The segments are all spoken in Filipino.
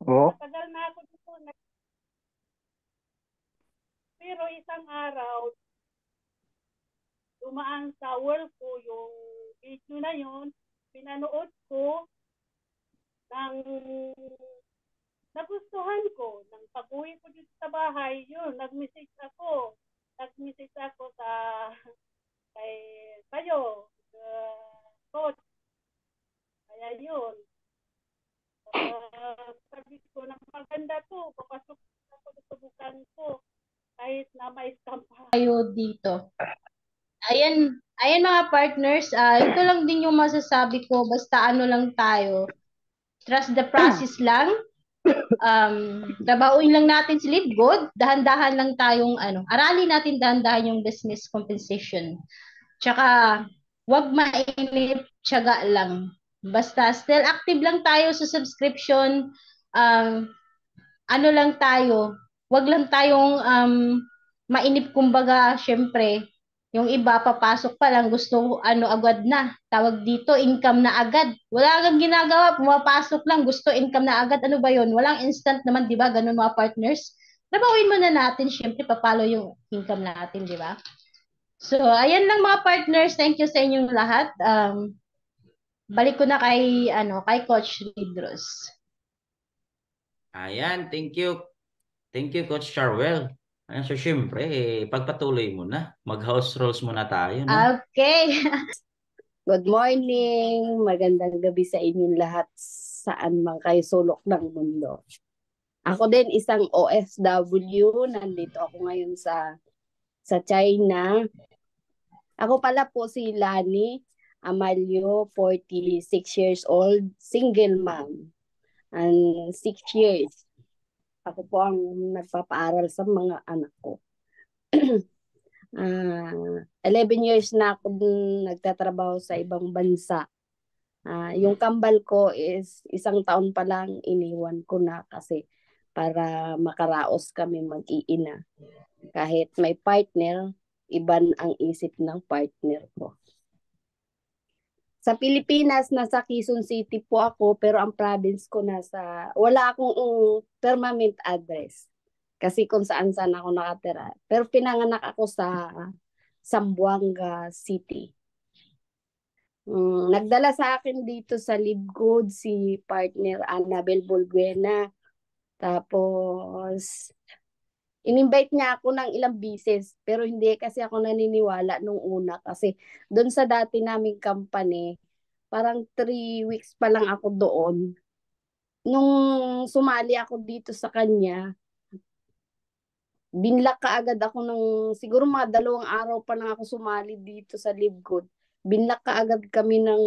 Oo. Matagal na ako dito. Pero isang araw, dumaan sa world ko yung video na yun. Pinanood ko ng nagustuhan ko. Nang pag-uwi ko dito sa bahay, yun, Nag-message ako sa kay kayo, coach. Kaya yun. Sabi ko, na maganda to. Papasok ako, susubukan ko. Kahit na may scam pa. Tayo dito. Ayan mga partners, ito lang din yung masasabi ko, basta ano lang tayo, trust the process lang. Trabahuin lang natin si Live Good, dahan-dahan lang tayong aralin natin dahan-dahan yung business compensation. Tsaka wag mainip, tiyaga lang. Basta still active lang tayo sa subscription. Ano lang tayo, wag lang tayong mainip, kumbaga, syempre, yung iba papasok pa lang gusto agad na. Tawag dito income na agad. Wala kang ginagawa, pumapasok lang gusto income na agad. Ano ba 'yon? Walang instant naman, 'di ba? Ganun mga partners. Trabawin muna natin syempre papalo yung income natin, 'di ba? So, ayan lang mga partners. Thank you sa inyong lahat. Balik ko na kay Coach Lidros. Ayan, thank you. Thank you, Coach Charwell. Ayan, so syempre, pagpatuloy mo na. Mag-house rules muna tayo, no? Okay. Good morning, magandang gabi sa inyong lahat saan man kayo sulok ng mundo. Ako din isang OFW, nandito ako ngayon sa China. Ako pala po si Lani Amalio, 46 years old, single mom, and 6 years. Ako po ang nagpapaaral sa mga anak ko. 11 years na ako nagtatrabaho sa ibang bansa. Yung kambal ko is isang taon pa lang iniwan ko na kasi para makaraos kami mag-iina. Kahit may partner, iban ang isip ng partner ko. Sa Pilipinas, nasa Quezon City po ako, pero ang province ko wala akong permanent address. Kasi kung saan-saan ako nakatira. Pero pinanganak ako sa Zamboanga City. Nagdala sa akin dito sa Live Good si partner Annabel Bulguena. Tapos, in-invite niya ako ng ilang beses. Pero hindi kasi ako naniniwala nung una. Kasi doon sa dati naming company, parang 3 weeks pa lang ako doon. Nung sumali ako dito sa kanya, binlock kaagad ako siguro mga 2 araw pa lang ako sumali dito sa Live Good. Binlock kaagad kami ng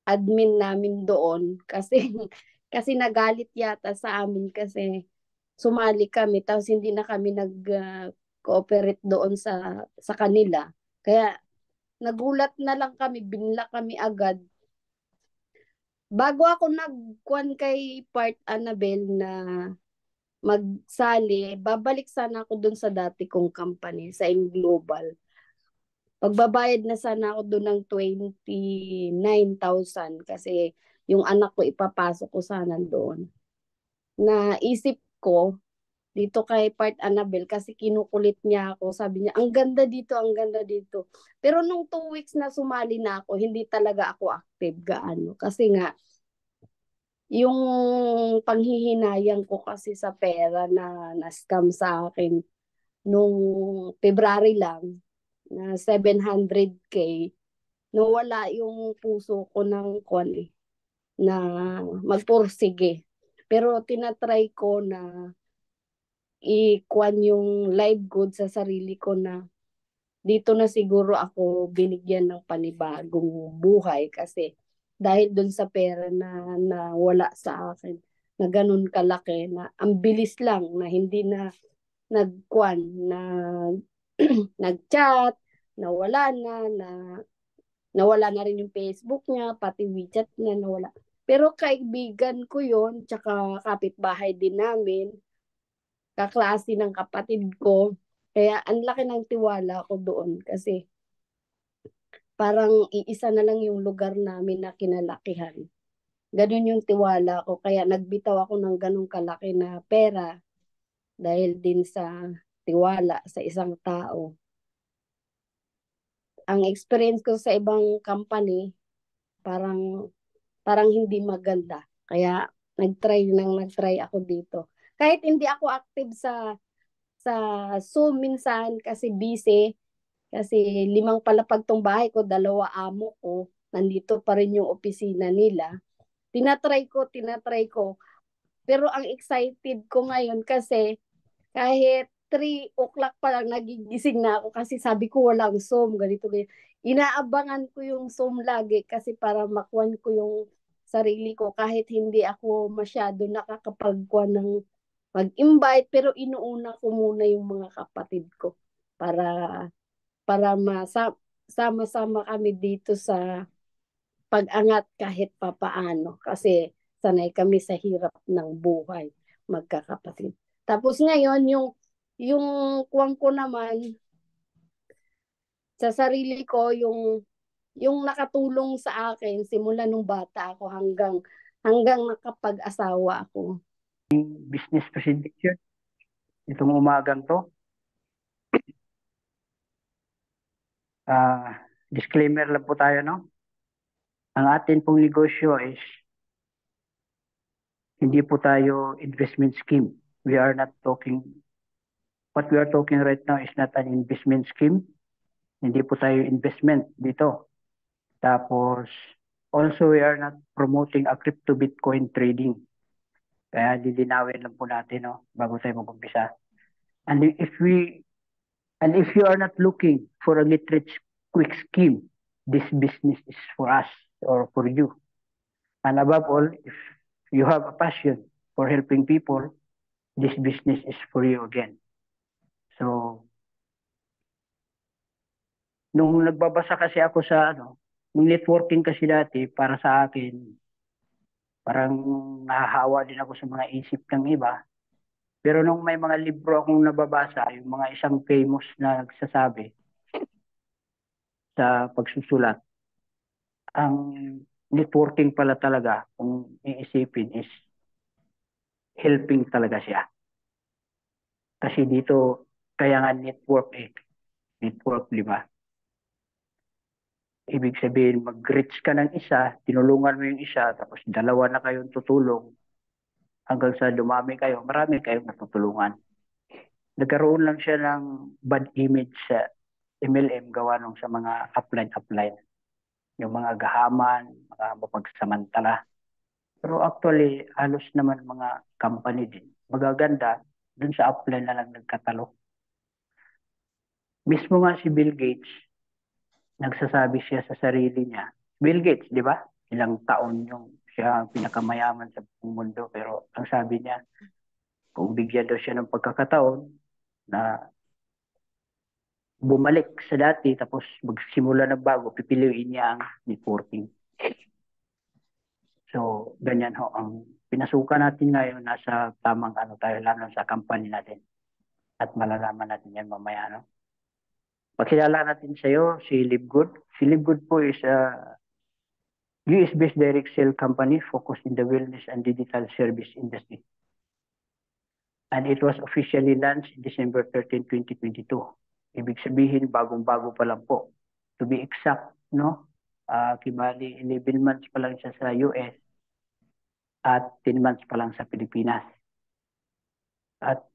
admin namin doon kasi kasi nagalit yata sa amin kasi sumali kami tapos hindi na kami nag-cooperate doon sa kanila. Kaya nagulat na lang kami, binlock kami agad. Bago ako nagkuhan kay Part Annabel na magsali, babalik sana ako dun sa dati kong company, sa Global. Pagbabayad na sana ako dun ng 29,000 kasi yung anak ko ipapasok ko sana doon. Naisip ko dito kay Part Annabel kasi kinukulit niya ako. Sabi niya, ang ganda dito, ang ganda dito. Pero nung 2 weeks na sumali na ako, hindi talaga ako active gaano. Kasi nga, yung panghihinayang ko kasi sa pera na scam sa akin nung February lang na 700K, nawala yung puso ko ng na magpursige. Pero tinatry ko na i-kwan yung Live Good sa sarili ko na dito na siguro ako binigyan ng panibagong buhay kasi dahil dun sa pera na wala sa akin na ganun kalaki na ang bilis lang na hindi na nagkwan na nagchat, nawala na rin yung Facebook niya, pati WeChat niya nawala. Pero kaibigan ko yon, tsaka kapitbahay din namin, kaklase ng kapatid ko. Kaya ang laki ng tiwala ko doon kasi parang iisa na lang yung lugar namin na kinalakihan Ganun yung tiwala ko. Kaya nagbitaw ako ng ganun kalaki na pera dahil din sa tiwala sa isang tao. Ang experience ko sa ibang company, parang parang hindi maganda. Kaya nagtry ako dito. Kahit hindi ako active sa Zoom minsan kasi busy, kasi 5 palapag tong bahay ko, 2 amo ko, nandito pa rin yung opisina nila. Tinatry ko. Pero ang excited ko ngayon kasi kahit 3 o'clock pa lang nagigising na ako kasi sabi ko walang Zoom, ganito, ganito. Inaabangan ko yung Zoom lagi kasi para makuha ko yung sarili ko kahit hindi ako masyado nakakapagkuha ng mag-invite, pero inuuna ko muna yung mga kapatid ko para sama-sama kami dito sa pag-angat kahit papaano kasi sanay kami sa hirap ng buhay magkakapatid. Tapos ngayon yung kuwang ko naman sa sarili ko yung nakatulong sa akin simula nung bata ako hanggang nakapag-asawa ako. Business presentation itong umagang to. Disclaimer lang po tayo, no? Ang atin pong negosyo is hindi po tayo investment scheme. What we are talking right now is not an investment scheme. Hindi po tayo investment dito. Tapos, also we are not promoting a crypto Bitcoin trading. Kaya lilinawin lang po natin, no, bago tayo mag-umpisa. And if you are not looking for a get rich quick scheme, this business is for us or for you. And above all, if you have a passion for helping people, this business is for you again. So, nung nagbabasa kasi ako sa nung networking kasi dati, para sa akin, parang nahahawa din ako sa mga isip ng iba. Pero nung may mga libro akong nababasa, yung mga isang famous na nagsasabi sa pagsusulat, ang networking pala talaga, kung iisipin, is helping talaga siya. Kasi dito, kaya nga network, di ba? Ibig sabihin, mag-reach ka ng isa, tinulungan mo yung isa, tapos 2 na kayong tutulong, hanggang sa dumami kayo, marami kayong natutulungan. Nagkaroon lang siya ng bad image sa MLM gawa nung sa mga upline. Yung mga gahaman, mga mapagsamantala. Pero actually, halos naman mga company din. Magaganda, dun sa upline na lang nagkatalo. Mismo nga si Bill Gates, nagsasabi siya sa sarili niya. Bill Gates, di ba? Ilang taon yung siya ang pinakamayaman sa buong mundo. Pero ang sabi niya, kung bigyan daw siya ng pagkakataon na bumalik sa dati tapos magsimula ng bago, pipiliin niya ang networking. So, ganyan ho ang pinasukan natin ngayon, nasa tamang tayo, lalo sa company natin. At malalaman natin yan mamaya, no? Pagkilala natin sa iyo, si Livegood. Si Livegood po is a US-based direct sale company focused in the wellness and digital service industry. And it was officially launched December 13, 2022. Ibig sabihin, bagong-bago pa lang po. To be exact, no? Kibali, 11 months pa lang siya sa US at 10 months pa lang sa Pilipinas. At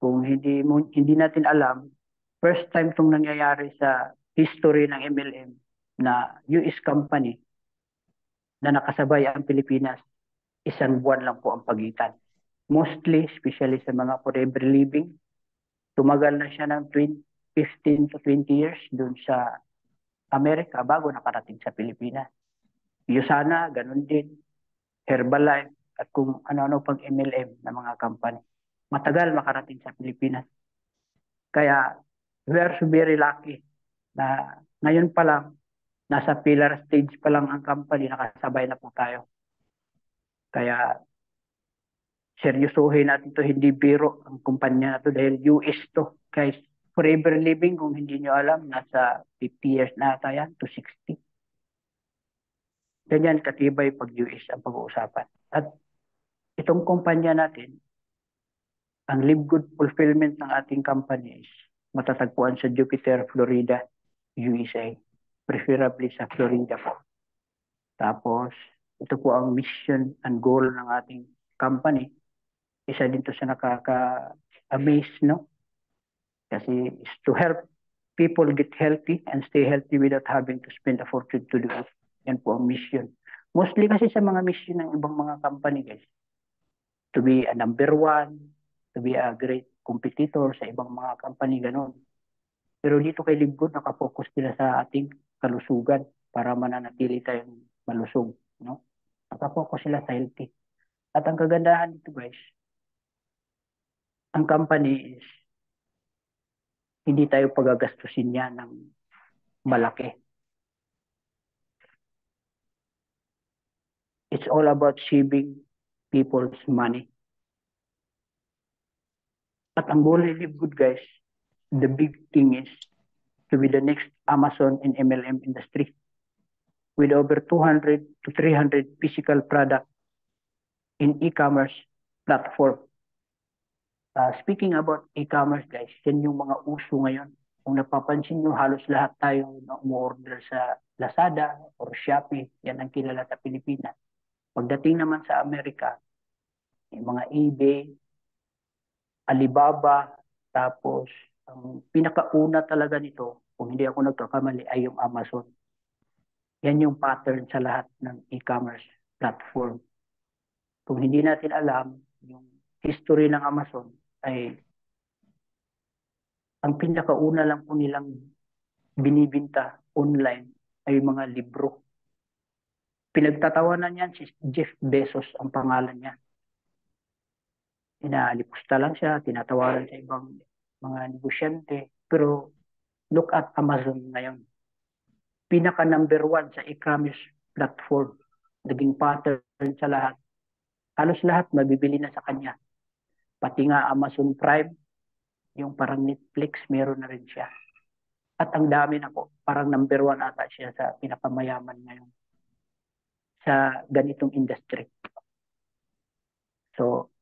kung hindi natin alam, first time itong nangyayari sa history ng MLM na US company na nakasabay ang Pilipinas, 1 buwan lang po ang pagitan. Mostly, especially sa mga forever living, tumagal na siya ng 15 to 20 years dun sa Amerika bago nakarating sa Pilipinas. Yusana, ganun din. Herbalife, at kung ano-ano pang MLM na mga company. Matagal makarating sa Pilipinas. Kaya, we are so very lucky na ngayon pa lang, nasa pillar stage pa lang ang company, nakasabay na po tayo. Kaya, seryosohin natin to, hindi biro ang kumpanya na to dahil US to. Guys, forever living, kung hindi nyo alam, nasa 50 years na ata yan to 60. Ganyan katibay pag US ang pag-uusapan. At itong kumpanya natin, ang live good fulfillment ng ating company is matatagpuan sa Jupiter, Florida, USA. Preferably sa Florida po. Tapos, ito po ang mission and goal ng ating company. Isa dito sa nakaka-amaze, no? Kasi is to help people get healthy and stay healthy without having to spend a fortune to do it. Yan po ang mission. Mostly kasi sa mga mission ng ibang mga company, guys, to be a number one, to be a great competitor sa ibang mga company, ganun. Pero dito kay Live Good, nakafocus sila sa ating kalusugan para mananatili tayong malusog, no? Nakafocus sila sa healthy. At ang kagandahan dito, guys, ang company is hindi tayo pagagastusin niya ng malaki. It's all about saving people's money. At ang goal ni Live Good, guys, the big thing is to be the next Amazon and MLM industry with over 200 to 300 physical products in e-commerce platform. Speaking about e-commerce, guys, yan yung mga uso ngayon. Kung napapansin nyo, halos lahat tayo na umu-order sa Lazada or Shopee, yan ang kilala sa Pilipinas. Pagdating naman sa Amerika, yung mga eBay, Alibaba, tapos ang pinakauna talaga nito, kung hindi ako nagkakamali, ay yung Amazon. Yan yung pattern sa lahat ng e-commerce platform. Kung hindi natin alam, yung history ng Amazon ay ang pinakauna lang po nilang binibinta online ay mga libro. Pinagtatawanan niyan si Jeff Bezos ang pangalan niya. Inaalipusta lang siya, tinatawaran sa ibang mga negosyante. Pero look at Amazon ngayon. Pinaka number one sa e-commerce platform. Naging pattern sa lahat. Halos lahat mabibili na sa kanya. Pati nga Amazon Prime, yung parang Netflix, meron na rin siya. At ang dami na po. Parang number one ata siya sa pinakamayaman ngayon sa ganitong industry. So,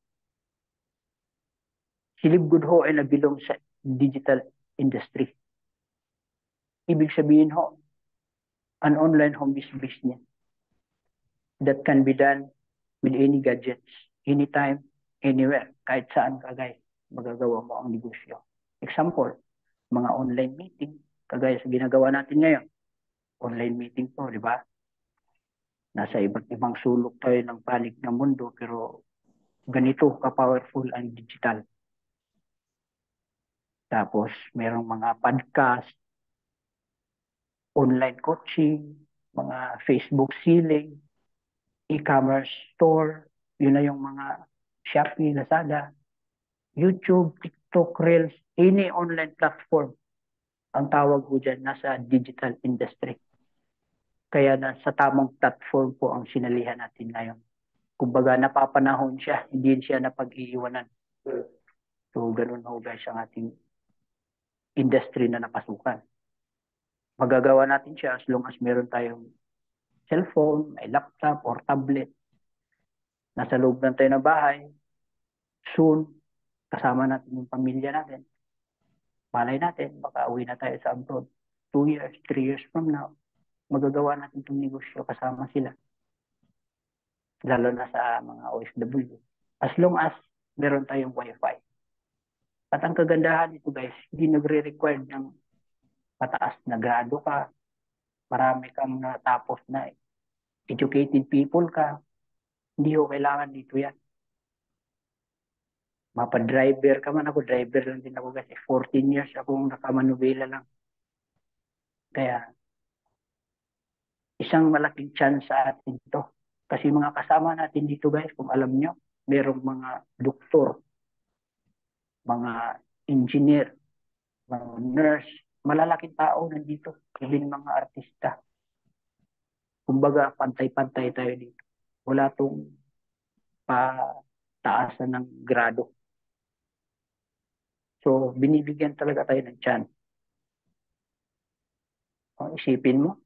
si Live Good ho ay nabilong sa digital industry. Ibig sabihin ho, an online home business that can be done with any gadgets, anytime, anywhere, kahit saan ka guys, magagawa mo ang negosyo. Example, mga online meeting, kagaya sa ginagawa natin ngayon. Online meeting po, di ba? Nasa iba't ibang sulok tayo ng panig ng mundo, pero ganito ka-powerful ang digital. Tapos, merong mga podcast, online coaching, mga Facebook selling, e-commerce store, yun na yung mga Shopee, Lazada, YouTube, TikTok, Reels, any online platform. Ang tawag ko dyan, nasa digital industry. Kaya sa tamang platform po ang sinalihan natin ngayon. Kumbaga, napapanahon siya, hindi siya napag-iiwanan. So, ganun ho guys ang ating industry na napasukan. Magagawa natin siya as long as meron tayong cellphone, may laptop or tablet. Nasa loob lang tayo ng bahay. Soon, kasama natin yung pamilya natin. Malay natin, baka uwi na tayo sa abroad. 2 years, 3 years from now, magagawa natin itong negosyo kasama sila. Lalo na sa mga OFW. As long as meron tayong wifi. At ang kagandahan nito guys, hindi nagre-require ng mataas na grado ka. Marami kang natapos na educated people ka. Hindi ko kailangan dito yan. Mapa-driver ka man. Ako, driver lang din ako guys. 14 years akong nakamanubela lang. Kaya, isang malaking chance sa atin ito. Kasi mga kasama natin dito guys, kung alam nyo, merong mga doktor, mga engineer, mga nurse, malalaking tao nandito, even mga artista. Kumbaga, pantay-pantay tayo dito. Wala tong pataasan ng grado. So, binibigyan talaga tayo ng chance. Isipin mo,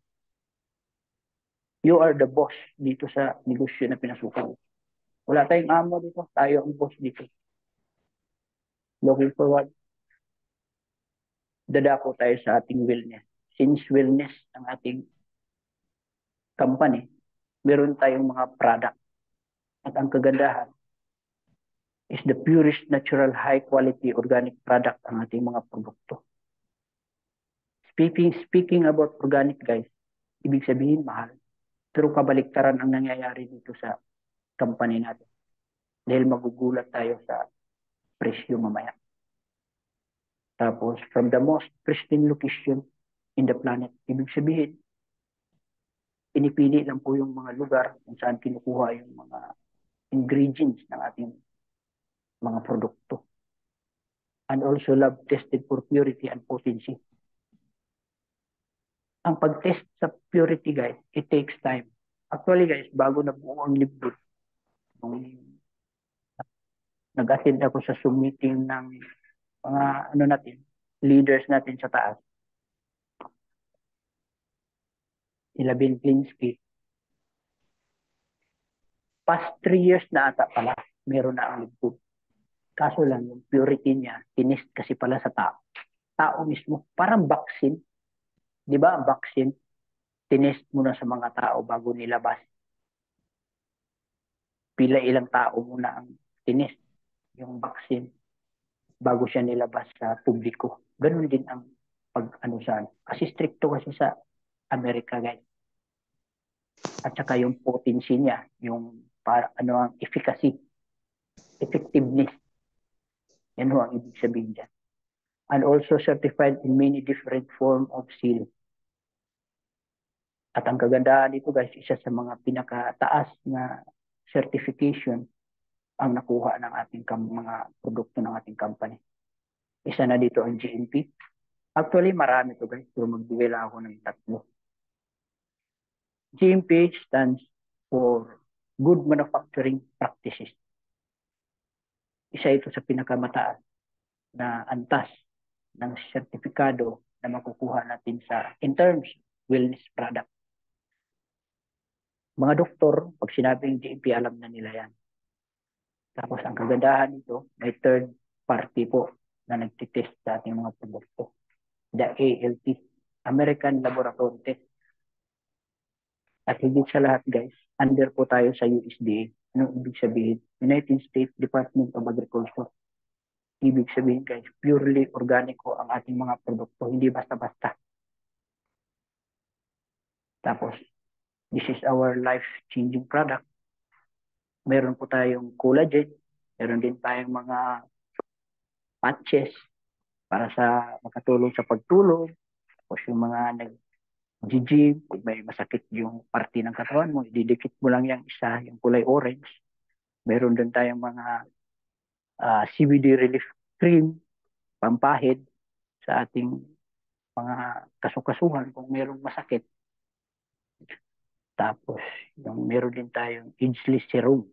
You are the boss dito sa negosyo na pinasukan. Wala tayong amo dito. Tayo ang boss dito. Looking forward. Dadako tayo sa ating wellness. Since wellness ang ating company, meron tayong mga product. At ang kagandahan is the purest, natural, high-quality organic product ang ating mga produkto. Speaking about organic, guys, ibig sabihin mahal. Pero kabaliktaran ang nangyayari dito sa company natin. Dahil magugulat tayo sa presyo mamaya. Tapos, from the most pristine location in the planet, ibig sabihin, pinipili lang po yung mga lugar kung saan kinukuha yung mga ingredients ng ating mga produkto. And also lab tested for purity and potency. Ang pag-test sa purity, guys, it takes time. Actually, guys, bago nabuo ang libro, nag-attend ako sa Zoom meeting ng mga leaders natin sa taas. Sila Ben Klinsky. Past 3 years na ata pala, meron na ang libro. Kaso lang, yung purity niya, tinest kasi pala sa tao. Tao mismo, parang vaccine. Di ba ang vaccine? Tinest muna sa mga tao bago nilabas. Pila ilang tao muna ang tinest yung vaccine bago siya nilabas sa publiko. Ganun din ang kasi stricto kasi sa Amerika, guys. At saka yung potency niya, yung ang efficacy, effectiveness. Yan ho ang ibig sabihin dyan. And also certified in many different form of seal. At ang kagandahan dito, guys, isa sa mga pinakataas na certification ang nakuha ng ating mga produkto ng ating company. Isa na dito ang GMP. Actually, marami to, guys. Pero magbigay lang ako ng 3. GMP stands for Good Manufacturing Practices. Isa ito sa pinakamataas na antas ng sertifikado na makukuha natin in terms wellness product. Mga doktor, pag sinabing GMP, alam na nila yan. Tapos ang kagandahan nito, may third party po na nagtitest sa ating mga produkto. The ALT, American Laboratory Test. At higit sa lahat, guys, under po tayo sa USDA. Anong ibig sabihin? United States Department of Agriculture. Ibig sabihin, guys, purely organico ang ating mga produkto, hindi basta-basta. Tapos, this is our life-changing product. Meron po tayong collagen. Meron din tayong mga patches para sa makatulong sa pagtulog. Tapos yung mga nag-gym, kung may masakit yung parte ng katawan mo, ididikit mo lang yung isa, yung kulay orange. Meron din tayong mga CBD relief cream, pampahid sa ating mga kasukasuhan kung merong masakit. Tapos, meron din tayong ageless serum.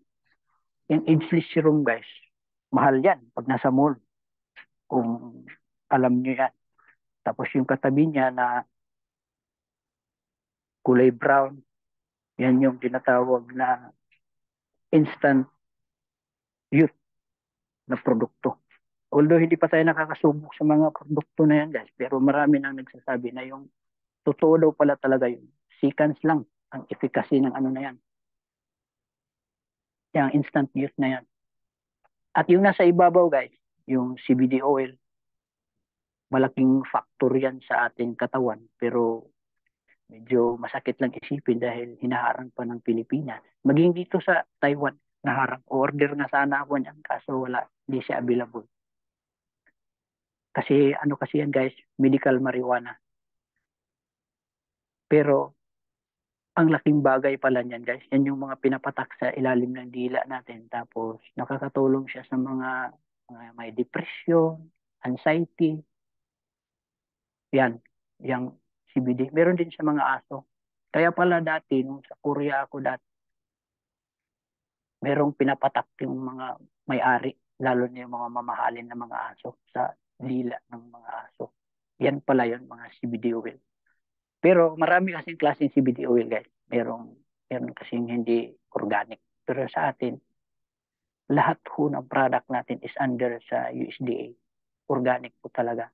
Yung ageless serum, guys, mahal yan pag nasa mall. Kung alam nyo yan. Tapos yung katabi niya na kulay brown, yan yung tinatawag na instant youth na produkto. Although hindi pa tayo nakakasubok sa mga produkto na yan, guys, pero marami nang nagsasabi na yung totoo daw pala talaga yun. Seconds lang ang efficacy ng na yan. Yung instant youth na yan. At yung nasa ibabaw, guys, yung CBD oil, malaking factor yan sa ating katawan. Pero medyo masakit lang isipin dahil hinaharang pa ng Pilipinas. Maging dito sa Taiwan, naharang. Order na sana ako niyan, kaso wala, hindi siya available. Kasi kasi yan, guys, medical marijuana. Pero ang laking bagay pala niyan, guys. Yan yung mga pinapatak sa ilalim ng dila natin. Tapos nakakatulong siya sa mga may depression, anxiety. Yan, yung CBD. Meron din sa mga aso. Kaya pala dati, nung sa Korea ako dati, merong pinapatak yung mga may-ari, lalo na yung mga mamahalin na mga aso sa dila ng mga aso. Yan pala yun, mga CBD oil. Pero marami kasing klaseng CBD oil, guys. Meron kasing hindi organic. Pero sa atin, lahat ho ng product natin is under sa USDA. Organic po talaga.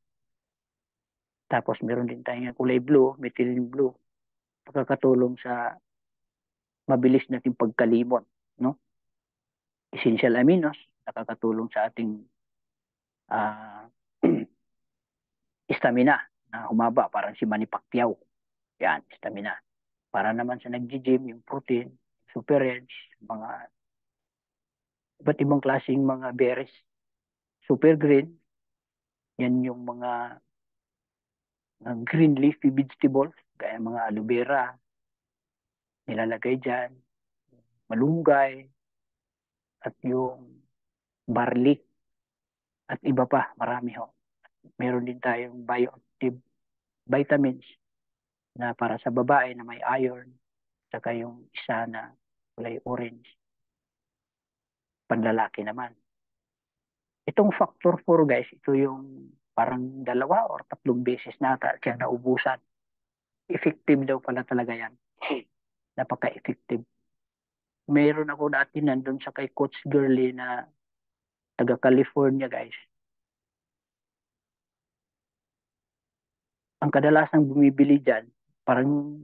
Tapos meron din tayong kulay blue, methylene blue. Pagkakatulong sa mabilis nating pagkalimot, no? Essential aminos, nakakatulong sa ating uh, stamina na humaba, parang si Manny Pacquiao. Yan, stamina. Para naman sa nag-gym, yung protein, super edge, mga iba't ibang klaseng mga berries. Super green, yan yung mga green leafy vegetables, kaya mga aloe vera, nilalagay dyan, malunggay, at yung barley, at iba pa, marami ho. Meron din tayong bioactive vitamins na para sa babae na may iron, saka yung isa na kulay orange, panlalaki naman. Itong factor 4 guys, ito yung parang 2 or 3 beses na siya naubusan. Effective daw pala talaga yan. Napaka-effective. Meron ako dati nandun sa kay Coach Girly na taga California guys. Ang kadalasang bumibili dyan, parang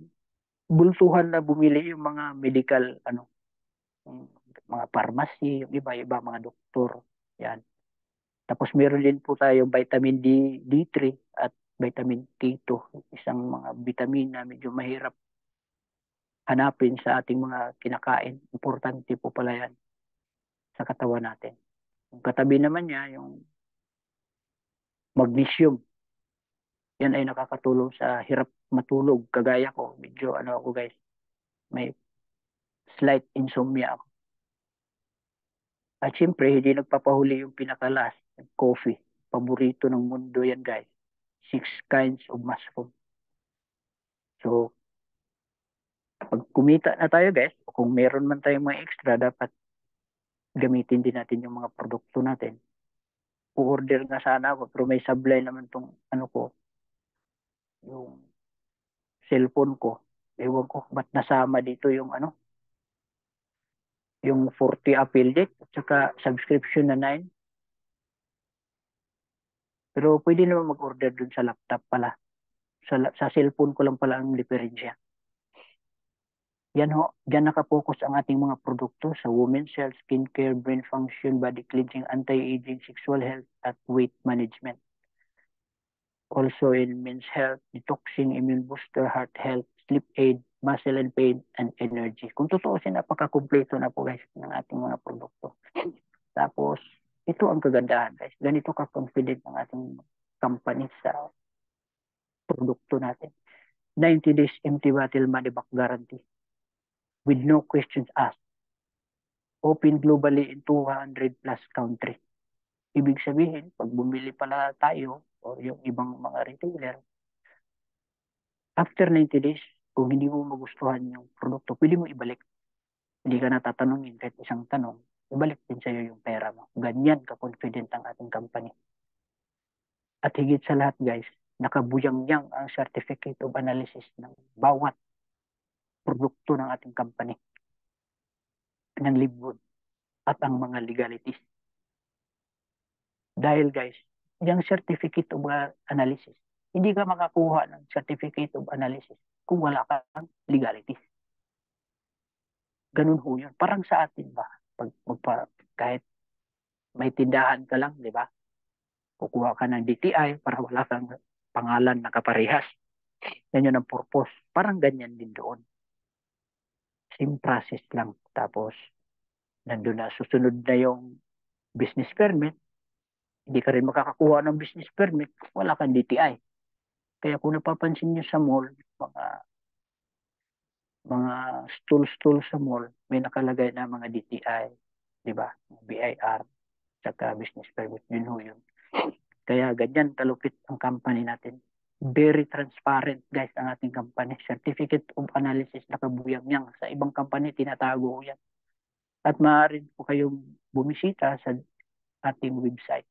bultuhan na bumili yung mga medical, mga pharmacy, yung iba-iba, mga doktor. Yan. Tapos meron din po tayo vitamin D3 at vitamin K2, isang mga vitamin na medyo mahirap hanapin sa ating mga kinakain. Importante po pala yan sa katawan natin. Yung katabi naman niya, yung magnesium. Yan ay nakakatulong sa hirap matulog. Kagaya ko, medyo ako guys, may slight insomnia ako. At syempre, hindi nagpapahuli yung pinakalas, coffee. Paborito ng mundo yan guys. 6 kinds of mushroom. So, pag kumita na tayo guys, kung meron man tayong mga extra, dapat gamitin din natin yung mga produkto natin. U-order nga sana ako, pero may sablay naman tong ko, yung cellphone ko. Ewan ko, ba't nasama dito yung yung 40 affiliate at saka subscription na 9. Pero pwede naman mag-order dun sa laptop pala. Sa cellphone ko lang pala ang diferensya. Yan ho, dyan nakapokus ang ating mga produkto sa women's health, skincare, brain function, body cleansing, anti-aging, sexual health, at weight management. Also in men's health, detoxing, immune booster, heart health, sleep aid, muscle and pain, and energy. Kung totoo siya, napaka-kompleto na po guys ng ating mga produkto. Tapos, ito ang kagandahan guys. Ganito ka-confident ng ating company sa produkto natin. 90 days empty bottle money back guarantee with no questions asked. Open globally in 200 plus country. Ibig sabihin, pag bumili pala tayo o yung ibang mga retailer, after 90 days, kung hindi mo magustuhan yung produkto, pwede mo ibalik. Hindi ka natatanungin kahit isang tanong, ibalik din sa'yo yung pera mo. Ganyan ka-confident ang ating company. At higit sa lahat guys, nakabuyang-yang ang certificate of analysis ng bawat produkto ng ating company ng Livgood at ang mga legalities. Dahil guys, yung certificate of analysis, hindi ka makakuha ng certificate of analysis kung wala kang legalities. Ganun ho yun. Parang sa atin ba? Kahit may tindahan ka lang, di ba? Kukuha ka ng DTI para wala kang pangalan na kaparehas. Yan yun ang purpose. Parang ganyan din doon. Same process lang. Tapos, nandun na susunod na yung business permit. Hindi ka rin makakakuha ng business permit kung wala kang DTI. Kaya kung napapansin nyo sa mall, mga stool sa mall, may nakalagay na mga DTI, di ba? BIR, saka business permit, yun ho yun. Kaya ganyan kalupit ang company natin. Very transparent guys ang ating company. Certificate of analysis nakabuyang yang. Sa ibang company, tinatago yan. At maaari po kayong bumisita sa ating website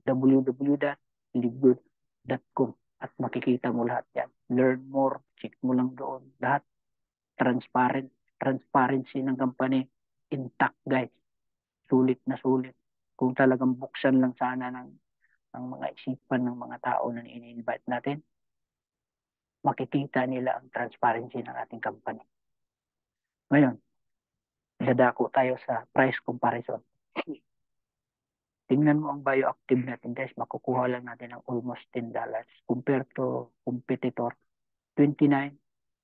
www.livgood.com at makikita mo lahat yan. Learn more, check mo lang doon. Lahat Transparency ng company intact, guys. Sulit na sulit. Kung talagang buksan lang sana ng mga isipan ng mga tao na ini-invite natin, makikita nila ang transparency ng ating company. Ngayon, dadako tayo sa price comparison. Tingnan mo ang bioactive natin, guys. Makukuha lang natin ng almost $10 compared to competitor, 29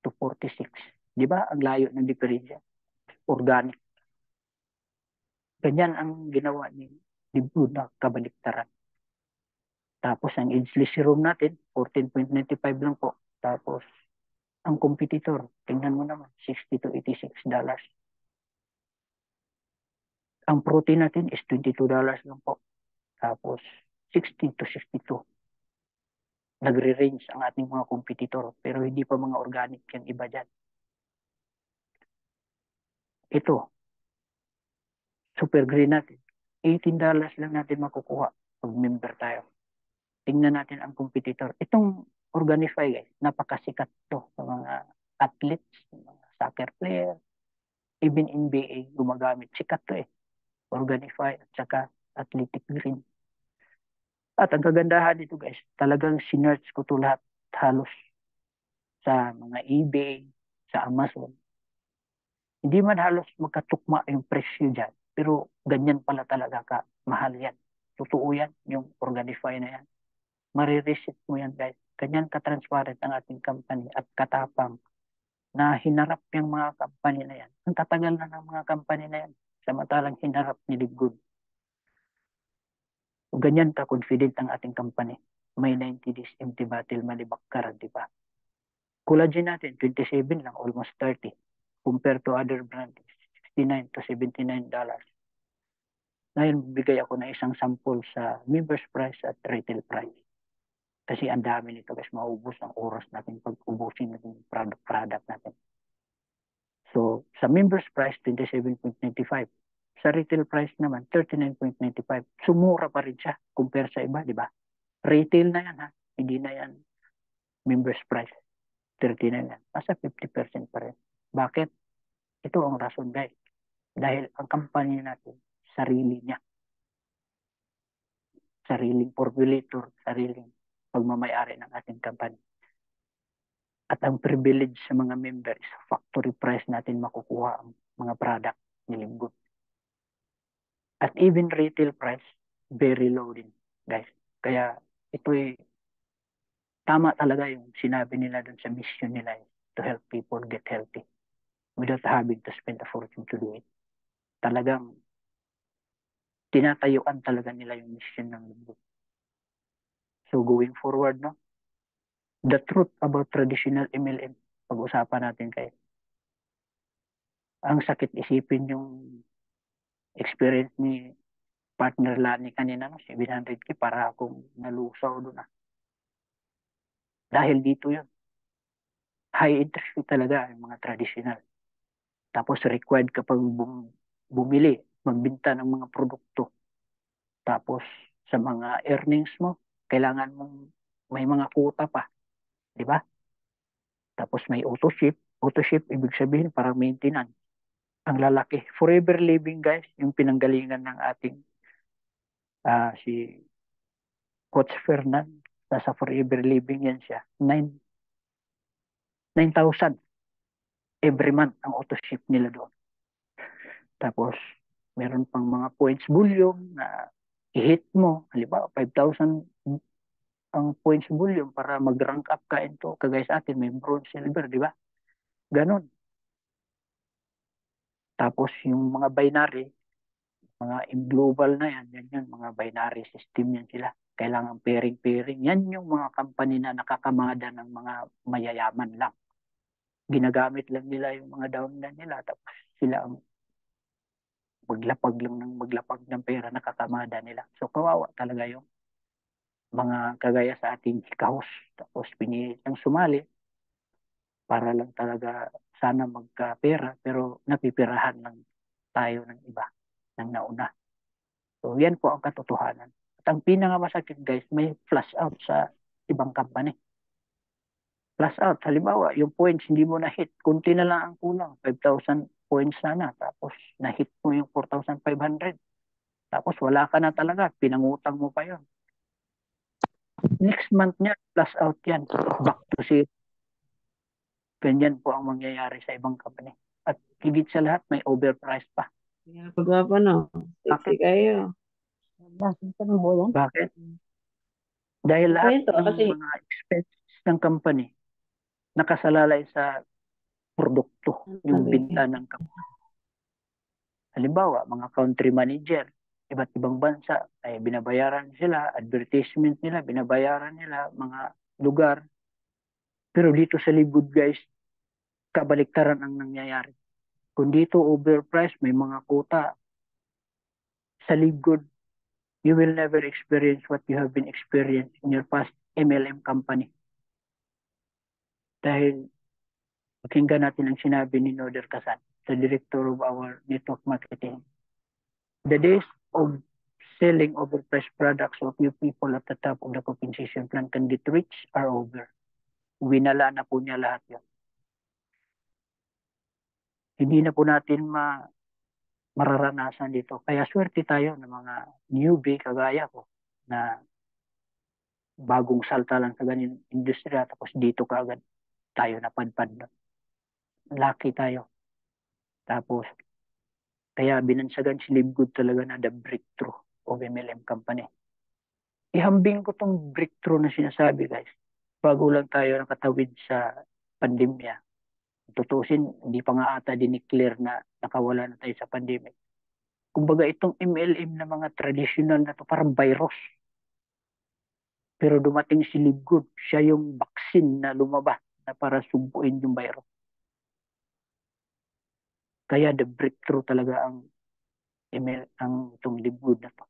to 46. Di ba? Ang layo ng diferensya. Organic. Ganyan ang ginawa ni Libgood na kabaliktaran. Tapos ang ageless serum natin, 14.95 lang po. Tapos ang competitor, tingnan mo naman, 60 to 86 dollars. Ang protein natin is $22 lang po. Tapos 60 to 62. Nagre-range ang ating mga competitor, pero hindi pa mga organic yung iba dyan. Ito, super green natin, $18 lang natin makukuha pag member tayo. Tingnan natin ang competitor. Itong Organifi, guys, napakasikat to sa mga athletes, mga soccer player, even NBA gumagamit. Sikat to eh. Organifi at saka Athletic Green. At ang kagandahan dito, guys, talagang sinerch ko to lahat halos sa mga eBay, sa Amazon. Hindi man halos magkatukma yung presyo dyan, pero ganyan pala talaga ka mahal yan. Totoo yan, yung Organifi na yan. Marireset mo yan, guys. Ganyan ka-transparent ang ating company at katapang na hinarap yung mga company na yan. Ang tatagal na ng mga company na yan. Samantalang hinarap ni Libgood. O ganyan ka-confident ang ating company. May 90 days empty bottle malibak guarantee pa. Collagen natin, 27 lang, almost 30. Compared to other brands, 69 to $79. Ngayon, bigay ako ng isang sample sa members price at retail price. Kasi ang dami nito, guys, maubos ang oras natin pag ubusin natin yung product natin. So, sa members price, 27.95. Sa retail price naman, 39.95. Sumura pa rin siya compare sa iba, di ba? Retail na yan, ha? Hindi na yan members price. 39 yan. Nasa 50% pa rin. Bakit? Ito ang rason, guys. Dahil ang company natin, sarili niya. Sariling formulator, sariling pagmamayari ng ating company. At ang privilege sa mga members, factory price natin makukuha ang mga product ni Libgood. At even retail price, very low din, guys. Kaya ito'y tama talaga yung sinabi nila dun sa mission nila to help people get healthy without having to spend a fortune to do it. Talagang tinatayuan talaga nila yung mission ng Libgood. So going forward, no? The truth about traditional MLM, pag-usapan natin kayo. Ang sakit isipin yung experience ni partner Lani kanina, no? 700K para akong nalusaw doon. Dahil dito yun. High interest talaga yung mga traditional. Tapos required kapag bumili, magbenta ng mga produkto. Tapos sa mga earnings mo, kailangan mong may mga quota pa. Di ba? Tapos may auto-ship. Auto-ship, ibig sabihin parang maintenance. Ang lalaki. Forever Living, guys, yung pinanggalingan ng ating si Coach Fernan. Nasa Forever Living yan siya. 9,000 every month ang auto-ship nila doon. Tapos, meron pang mga points volume na i-hit mo. Halimbawa, 5,000 ang points volume para mag-rank up ka into. Kagaya sa atin, may bronze, silver, di ba? Ganon. Tapos, yung mga binary, mga global na yan, yan mga binary system yan sila. Kailangan pairing-pairing. Yan yung mga company na nakakamada ng mga mayayaman lang. Ginagamit lang nila yung mga downline nila. Tapos sila ang maglapag ng pera na kakamada nila. So kawawa talaga yung mga kagaya sa ating hikaos. Tapos pinilit ng sumali para lang talaga sana magkapera pero napipirahan lang tayo ng iba, ng nauna. So yan po ang katotohanan. At ang pinakamasakit, guys, may flash out sa ibang company. plus out. Halimbawa, yung points hindi mo na-hit, kunti na lang ang kulang, 5,000 points sana, tapos na-hit mo yung 4,500. Tapos wala ka na talaga, pinangutang mo pa yon. Next month niya, plus out yan. Back to zero. Ganyan po ang mangyayari sa ibang company. At higit sa lahat, may overprice pa. Kaya pagwapa no. Sexy Bakit? kayo. Bakit? Dahil lahat Kwento ng kasi mga expenses ng company nakasalalay sa produkto, yung binta ng company. Halimbawa, mga country manager, iba't ibang bansa, ay binabayaran sila, advertisement nila, binabayaran nila, mga lugar. Pero dito sa Libud guys, kabaliktaran ang nangyayari. Kung dito overpriced, may mga quota sa Libud, you will never experience what you have been experienced in your past MLM company. Dahil pakinggan natin ang sinabi ni Noder Kasan, the director of our network marketing. The days of selling overpriced products of few people at the top of the compensation plan can get rich are over. Winala na po niya lahat yun. Hindi na po natin mararanasan dito. Kaya swerte tayo ng mga newbie kagaya ko na bagong salta lang sa ganyan industriya tapos dito kaagad tayo napadpad na. Lucky tayo. Tapos kaya binansagan si Libgood talaga na the breakthrough of MLM company. Ihambing ko tong breakthrough na sinasabi guys. Bago lang tayo nakatawid sa pandemya. Tutusin, hindi pa nga ata dineclare na nakawala na tayo sa pandemic. Kumbaga itong MLM na mga traditional na to parang virus. Pero dumating si Libgood, siya yung vaccine na lumabas na para sumpuin yung virus. Kaya the breakthrough talaga ang itong Libgood na to.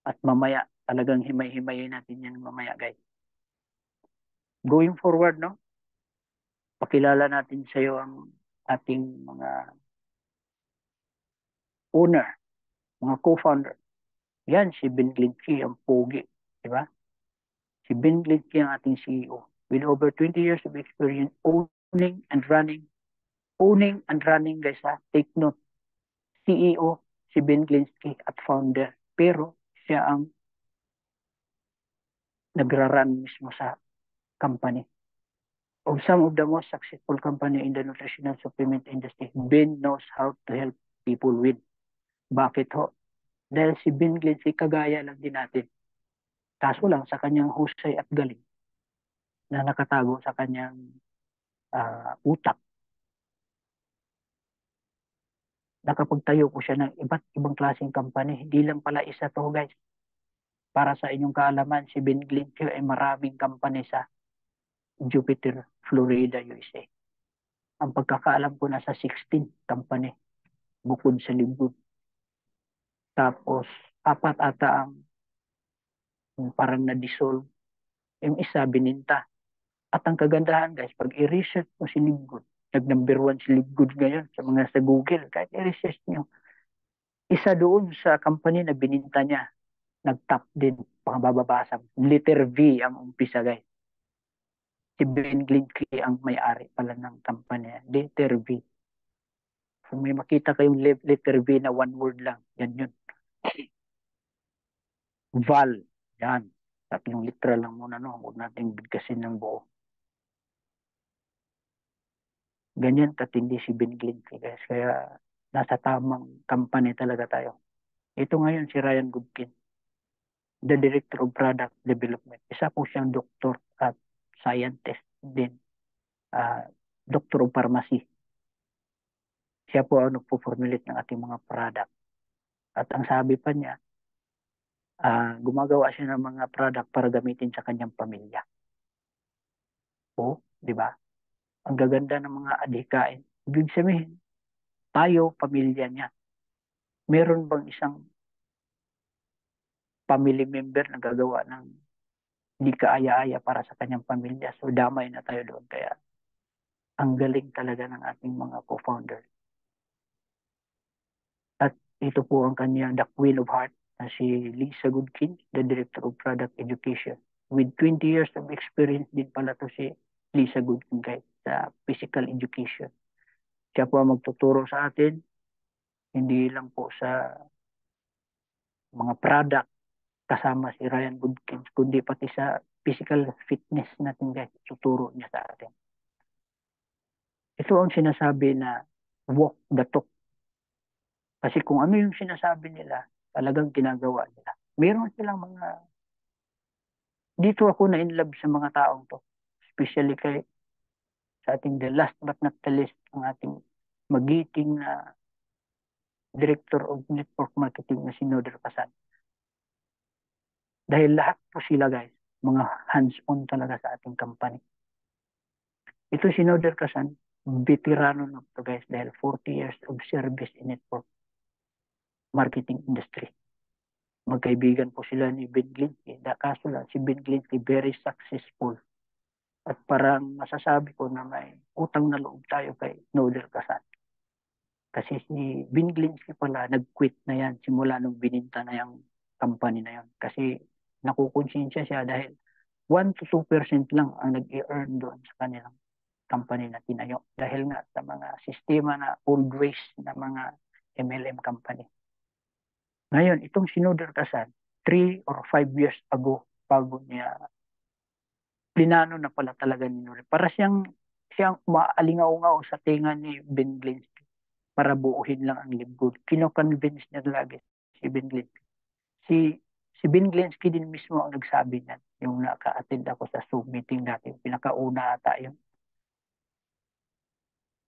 At mamaya, talagang himay-himayin natin yan mamaya guys. Going forward, no? Pakilala natin sa iyo ang ating mga owner, mga co-founder. Yan, si Ben Glinski, ang pogi. Di ba? Si Ben Glinski ang ating CEO. With over 20 years of experience owning and running, guys ha, take note. CEO, si Ben Glinski at founder. Pero, siya ang nagra-run mismo sa company. Of some of the most successful company in the nutritional supplement industry, Ben knows how to help people win. Bakit ho? Dahil si Ben Glinski, kagaya lang din natin. Kaso lang sa kanyang husay at galing na nakatago sa kanyang utak. Nakapagtayo po siya ng iba't ibang klaseng company. Hindi lang pala isa to guys. Para sa inyong kaalaman, si Ben Glinski ay maraming company sa Jupiter, Florida, USA. Ang pagkakaalam ko nasa 16 company bukod sa Libgood. Tapos, 4 ata ang parang na-dissolve. Yung isa, bininta. At ang kagandahan guys, pag i-research mo si Libgood, nag-number 1 si Libgood ngayon sa mga sa Google, kahit i-research nyo, isa doon sa company na bininta niya, nag-top din, pangababasa. Letter V ang umpisa guys. Si Ben Glinski ang may-ari pala ng company. Letter V. So may makita kayong letter V na one word lang. Yan yun. Val. Yan. 3 literal lang muna, no? Huwag natin bigkasin ng buo. Ganyan katindi si Ben Glinski, guys. Kaya nasa tamang company talaga tayo. Ito ngayon si Ryan Goodkin, the Director of Product Development. Isa po siyang doktor at scientist din. Doctor of Pharmacy. Siya po ang nagpo-formulate ng ating mga product. At ang sabi pa niya, gumagawa siya ng mga product para gamitin sa kanyang pamilya. O, di ba? Ang gaganda ng mga adhikain. Ibig sabihin, tayo, pamilya niya. Meron bang isang family member na gagawa ng hindi kaaya-aya para sa kanyang pamilya? So, damay na tayo doon. Kaya, ang galing talaga ng ating mga co-founder. At ito po ang kanyang the Queen of Heart na si Lisa Goodkin, the Director of Product Education. With 20 years of experience din pala to si Lisa Goodkin guys sa physical education. Siya po ang magtuturo sa atin, hindi lang po sa mga product kasama si Ryan Goodkins, kundi pati sa physical fitness natin guys, tuturo niya sa atin. Ito ang sinasabi na walk the talk. Kasi kung ano yung sinasabi nila, talagang ginagawa nila. Meron silang mga, dito ako na in love sa mga taong to. Especially kay sa ating the last but not the least, ang ating magiting na Director of Network Marketing na si Noder Pasan. Dahil lahat po sila guys, mga hands-on talaga sa ating company. Ito si Noder Pasan, veterano na to guys dahil 40 years of service in network marketing industry. Magkaibigan po sila ni Ben Glinsky. Kaso lang, si Ben Glinsky very successful. At parang masasabi ko na may utang na loob tayo kay Noder Pasan. Kasi si Ben Glinsky pala, nag-quit na yan simula nung bininta na yung company na yan. Kasi nakukonsensya siya dahil 1 to 2% lang ang nag-i-earn doon sa kanilang company na tinayo. Dahil nga sa mga sistema na old ways na mga MLM company. Ngayon, itong si Noder Pasan, 3 or 5 years ago, bago niya plinano na pala talaga ni Noder. Para siyang maalingaw-ngaw sa tinga ni Ben Glinsky para buuhin lang ang LiveGood. Kino-convince niya lagi si Ben Glinsky. Si Ben Glinsky din mismo ang nagsabi niyan. Yung naka-attend ako sa Zoom meeting natin. Pinakauna ata yun.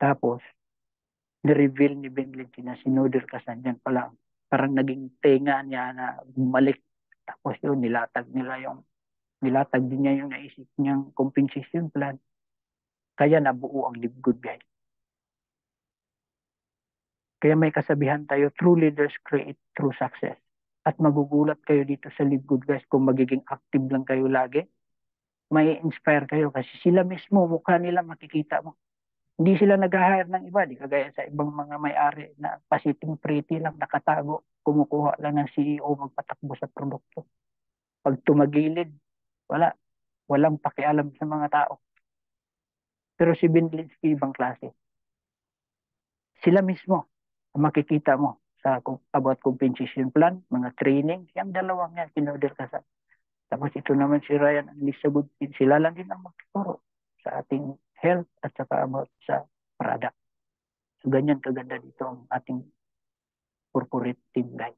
Tapos, ni-reveal ni Ben Glinsky na si Noder Pasan yan pala. Parang naging tenga niya na bumalik. Tapos yun, nilatag din niya yung naisip niyang compensation plan. Kaya nabuo ang LiveGood guys. Kaya may kasabihan tayo, true leaders create true success. At magugulat kayo dito sa LiveGood guys kung magiging active lang kayo lagi. May inspire kayo kasi sila mismo, mukha nila makikita mo. Hindi sila nag-hire ng iba, di kagaya sa ibang mga may-ari na pasiting pretty lang, nakatago, kumukuha lang ng CEO magpatakbo sa produkto. Pag tumagilid, walang pakialam sa mga tao. Pero si Ben Glinsky, ibang klase. Sila mismo, makikita mo sa about compensation plan, mga training, yung dalawang yan, Noder Pasan. Tapos ito naman si Ryan and Lisa Goodkin, sila lang din ang magtuturo sa ating health at saka about sa product. So ganyan kaganda dito ang ating corporate team guys.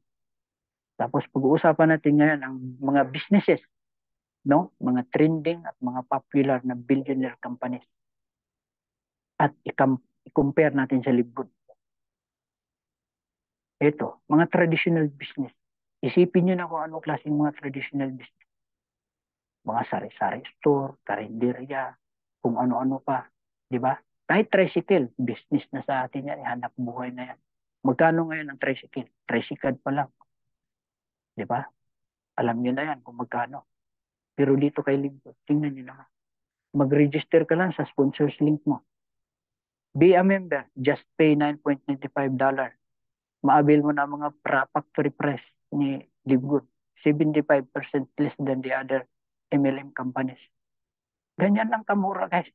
Tapos pag-uusapan natin ngayon ang mga businesses, no? Mga trending at mga popular na billionaire companies. At i-compare natin sa LiveGood. Ito, mga traditional business. Isipin nyo na kung anong klaseng mga traditional business. Mga sari-sari store, karinderya, kung ano-ano pa. Di ba? Kahit tricycle, business na sa atin yan, hanap buhay na yan. Magkano ngayon ang tricycle? Tricycle pa lang. Di ba? Alam nyo na yan kung magkano. Pero dito kay LiveGood, tingnan nyo naman. Mag-register ka lang sa sponsors link mo. Be a member, just pay $9.95. Maabil mo na mga factory price ni LiveGood. 75% less than the other MLM companies. Ganyan lang kamura guys.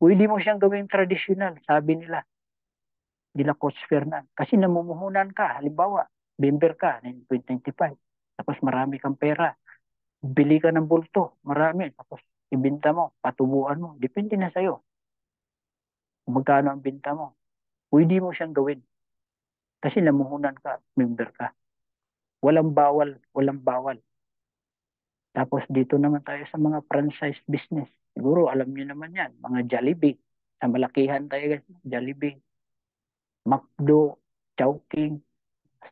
Pwede mo siyang gawing traditional, sabi nila Coach Fernan. Kasi namumuhunan ka, halimbawa, member ka, 9.95. Tapos marami kang pera. Bili ka ng bulto, marami. Tapos ibenta mo, patubuan mo. Depende na sa'yo. Kung magkano ang binta mo. Pwede mo siyang gawin. Kasi namuhunan ka, member ka. Walang bawal, walang bawal. Tapos dito naman tayo sa mga franchise business. Siguro alam niyo naman yan, mga Jollibee. Sa malakihan tayo guys, Jollibee, McDo, Chowking,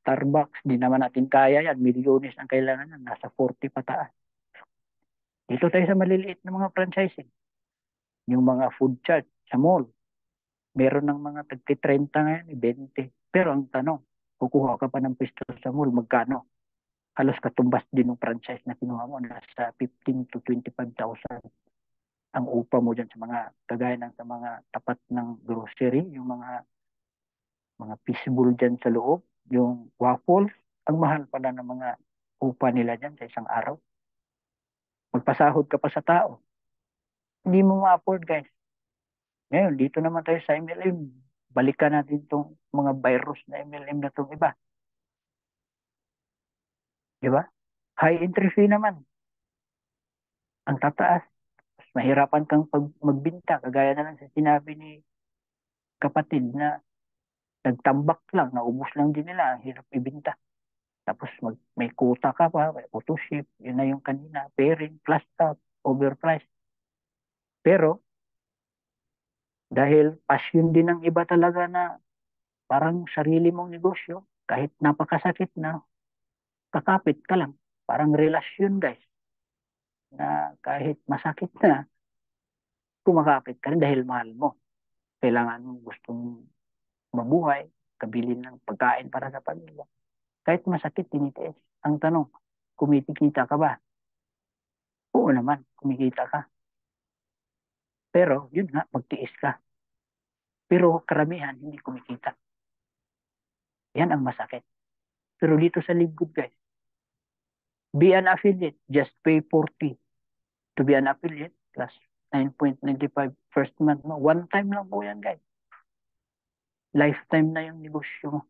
Starbucks. Di naman natin kaya yan. Milyones ang kailangan yan. Nasa 40 pataas. Dito tayo sa maliliit na mga franchising. Yung mga food chart sa mall. Meron ng mga tagti-30 ngayon, 20. Pero ang tanong, kukuha ka pa ng pwesto sa mall, magkano? Halos katumbas din ng franchise na kinuha mo, nasa 15 to 25,000 ang upa mo dyan sa mga, kagaya ng sa mga tapat ng grocery, yung mga fishbowl dyan sa loob, yung waffles, ang mahal pala ng mga upa nila dyan sa isang araw. Magpasahod ka pa sa tao. Hindi mo ma-afford, guys. Ngayon, dito naman tayo sa MLM. Balikan natin itong mga virus na MLM na itong iba. Di ba? High entry fee naman. Ang tataas. Mas mahirapan kang magbinta. Kagaya na lang sa sinabi ni kapatid na nagtambak lang, naubos lang din nila. Ang hirap ibinta. Tapos may quota ka pa, may auto ship. Yun na yung kanina. Pairing, plus top, overpriced. Pero, dahil passion din ng iba talaga na parang sarili mong negosyo, kahit napakasakit na, kakapit ka lang. Parang relasyon, guys. Na kahit masakit na, kumakapit ka rin dahil mahal mo. Kailangan mo gustong mabuhay, kabilin ng pagkain para sa pamilya. Kahit masakit, tinitiis. Ang tanong, kumikita ka ba? Oo naman, kumikita ka. Pero, yun nga, magtiis ka. Pero karamihan, hindi kumikita. Yan ang masakit. Pero dito sa LiveGood, guys, be an affiliate, just pay 40 to be an affiliate, plus 9.95 first month mo. One time lang po yan, guys. Lifetime na yung negosyo mo.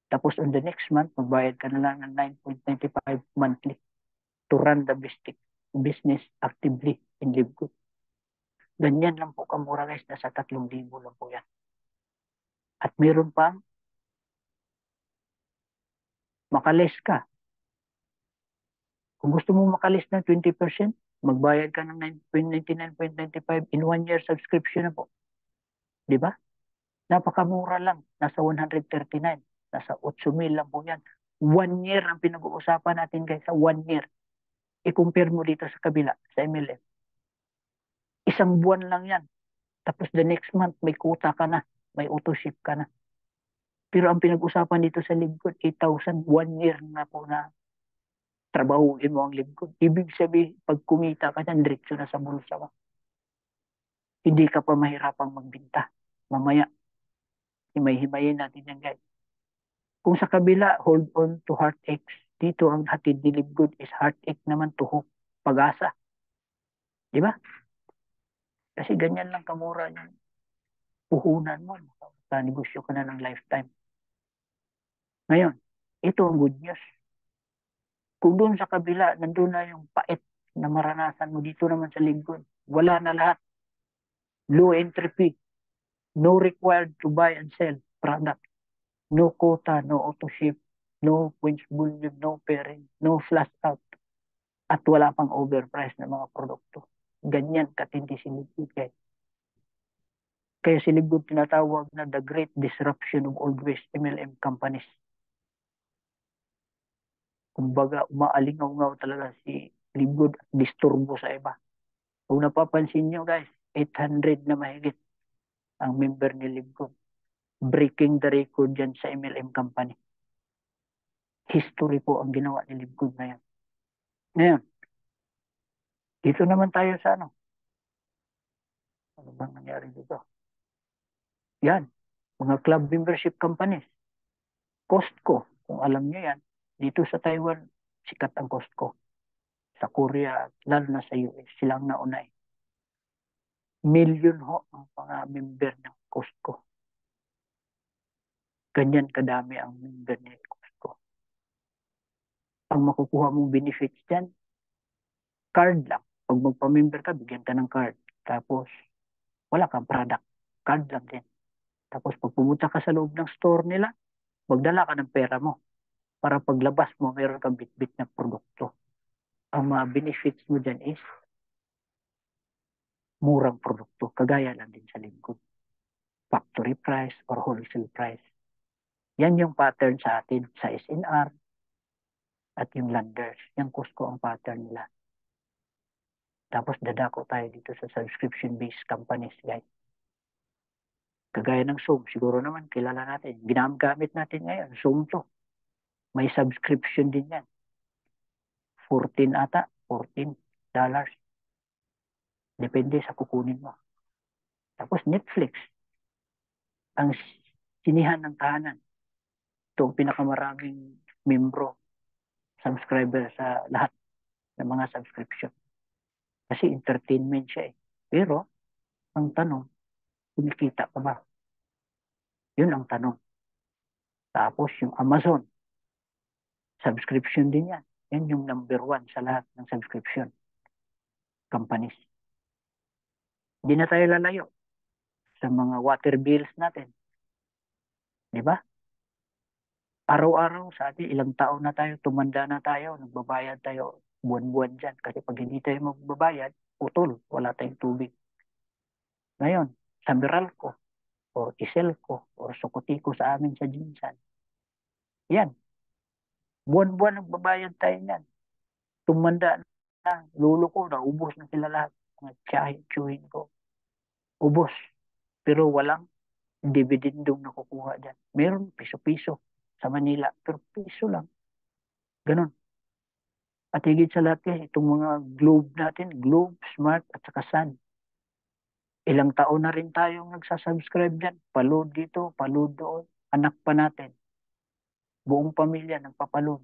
Tapos on the next month, magbayad ka na lang ng 9.95 monthly to run the business actively in LiveGood. Ganyan lang po kamura, guys. Nasa 3,000 lang po yan. At meron pang makalis ka. Kung gusto mo makalis ng 20%, magbayad ka ng 99.95 in 1 year subscription na po. Di ba? Napakamura lang. Nasa 139. Nasa 8,000 lang po yan. 1 year ang pinag-uusapan natin, guys. Sa 1 year. I-compare mo dito sa kabila, sa MLM. Isang buwan lang yan. Tapos the next month, may quota ka na. May auto ship ka na. Pero ang pinag-usapan dito sa LiveGood, 8,000, 1 year na po na trabahuin mo ang LiveGood. Ibig sabihin, pag kumita ka dyan, diretso na sa bulsa mo. Hindi ka pa mahirapang magbinta. Mamaya, himay-himayin natin yan, guys. Kung sa kabila, hold on to heartaches. Dito, ang hatid ni LiveGood is heartache naman to hope. Pag-asa. Di ba? Kasi ganyan lang kamura yung puhunan mo. Sa negosyo ka na ng lifetime. Ngayon, ito ang good news. Kung doon sa kabila, nandun na yung pait na maranasan mo dito naman sa LiveGood. Wala na lahat. Low entry fee. No required to buy and sell product. No quota, no auto ship, no winch volume, no pairing, no flash out. At wala pang overpriced na mga produkto. Ganyan katindi si LiveGood, guys. Kaya si LiveGood tinatawag na the great disruption of old west MLM companies. Kumbaga, umaalingaw-ngaw talaga si LiveGood at disturbo sa iba. Kung napapansin nyo, guys, 800 na mahigit ang member ni LiveGood. Breaking the record dyan sa MLM company. History po ang ginawa ni LiveGood na yan. Ngayon, dito naman tayo sa ano. Ano bang nangyari dito? Yan, mga club membership companies. Costco, kung alam nyo yan, dito sa Taiwan, sikat ang Costco. Sa Korea, lalo na sa US, silang nauna eh. Million ho ang mga member ng Costco. Ganyan kadami ang member ni Costco. Ang makukuha mong benefits dyan, card lang. Pag magpa-member ka, bigyan ka ng card. Tapos, wala kang product. Card lang din. Tapos, pag pumunta ka sa loob ng store nila, magdala ka ng pera mo. Para paglabas mo, meron kang bit-bit na produkto. Ang mga benefits mo dyan is murang produkto. Kagaya lang din sa LiveGood. Factory price or wholesale price. Yan yung pattern sa atin sa SNR at yung Landers. Yung Costco ang pattern nila. Tapos dadako tayo dito sa subscription-based companies, guys. Kagaya ng Zoom, siguro naman kilala natin. Ginagamit natin ngayon, Zoom to. May subscription din yan. 14 ata, $14. Depende sa kukunin mo. Tapos Netflix, ang sinihan ng tahanan. Ito ang pinakamaraming membro, subscriber sa lahat ng mga subscription. Kasi entertainment siya eh. Pero, ang tanong, kumikita ka ba? Yun ang tanong. Tapos yung Amazon, subscription din yan. Yan yung number 1 sa lahat ng subscription companies. Hindi na tayo lalayo sa mga water bills natin. Di ba? Araw-araw sa atin, ilang taon na tayo, tumanda na tayo, nagbabayad tayo buwan-buwan dyan. Kasi pag hindi tayo magbabayad, utol, wala tayong tubig. Ngayon, sa Meralco, o Iselco, o Sokotiko sa amin sa Jinsan, yan, buwan-buwan nagbabayad tayo yan. Tumanda na, lulo ko, naubos na sila lahat. Mga tsahin ko, ubos. Pero walang dividendong nakukuha dyan. Meron piso-piso sa Manila, pero piso lang. Ganon. At higit sa lahat guys, itong mga Globe natin, Globe, Smart, at saka Sun. Ilang taon na rin tayong nagsasubscribe dyan. Paload dito, paload doon. Anak pa natin. Buong pamilya nagpapaload.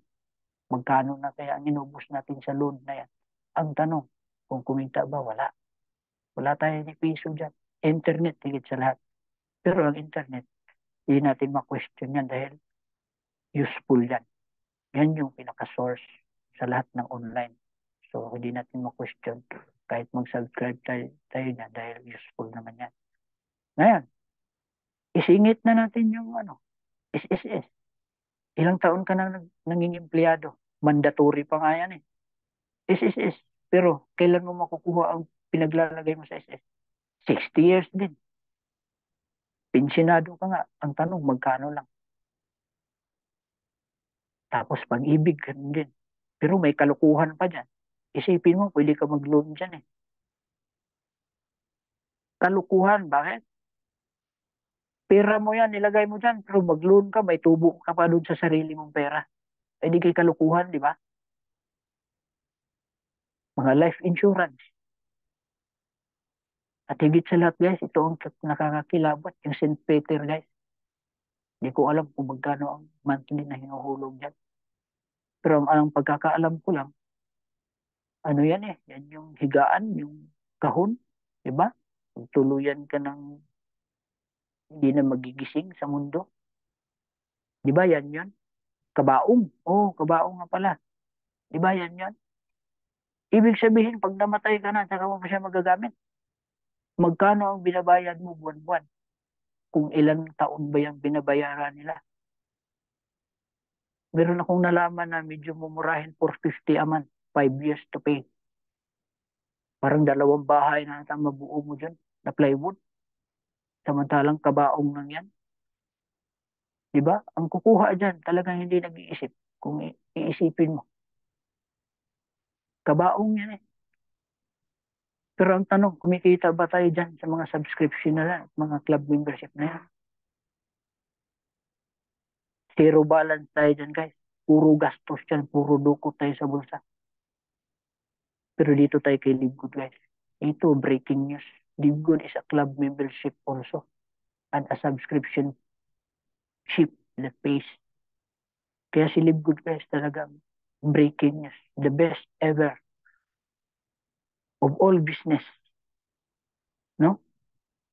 Magkano na kaya ang inubos natin sa load na yan? Ang tanong, kung kumita ba, wala. Wala tayong ni piso dyan. Internet, higit sa lahat. Pero ang internet, hindi natin ma-question yan dahil useful yan. Yan yung pinaka-source sa lahat ng online. So, hindi natin ma-question kahit mag-subscribe tayo niya dahil useful naman yan. Ngayon, isingit na natin yung SSS. Ilang taon ka na naging empleyado. Mandatory pa nga yan eh. SSS. Pero, kailan mo makukuha ang pinaglalagay mo sa SS? 60 years din. Pensionado ka nga. Ang tanong, magkano lang? Tapos, pag-ibig ka din. Pero may kalukuhan pa dyan. Isipin mo, pwede ka mag-loan dyan eh. Kalukuhan, bakit? Pera mo yan, nilagay mo dyan, pero mag-loan ka, may tubo ka pa doon sa sarili mong pera. Eh di kay kalukuhan, di ba? Mga life insurance. At higit sa lahat guys, ito ang nakakakilabot, yung St. Peter guys. Hindi ko alam kung magkano ang monthly na hinuhulog dyan. Pero ang pagkakaalam ko lang, ano yan eh, yan yung higaan, yung kahon, di ba? Tuluyan ka ng hindi na magigising sa mundo. Di ba yan yan? Kabaong. Oh, kabaong nga pala. Di ba yan yan? Ibig sabihin, pag namatay ka na, saka mo pa siya magagamit. Magkano ang binabayad mo buwan-buwan? Kung ilang taon ba yung binabayaran nila? Meron akong nalaman na medyo mumurahin 450 a month, 5 years to pay. Parang 2 bahay na ata mabuo mo dyan na plywood. Samantalang kabaong lang yan. Diba? Ang kukuha dyan, talagang hindi nag-iisip. Kung iisipin mo. Kabaong yan eh. Pero ang tanong, kumikita ba tayo dyan sa mga subscription na lang, mga club membership na yan? Zero balance tayo dyan guys. Puro gastos dyan, puro dukot tayo sa bulsa. Pero dito tayo kay Livegood guys. Ito, breaking news. Livegood is a club membership also. And a subscription ship that pays. Kaya si Livegood guys talagang breaking news. The best ever of all business. No?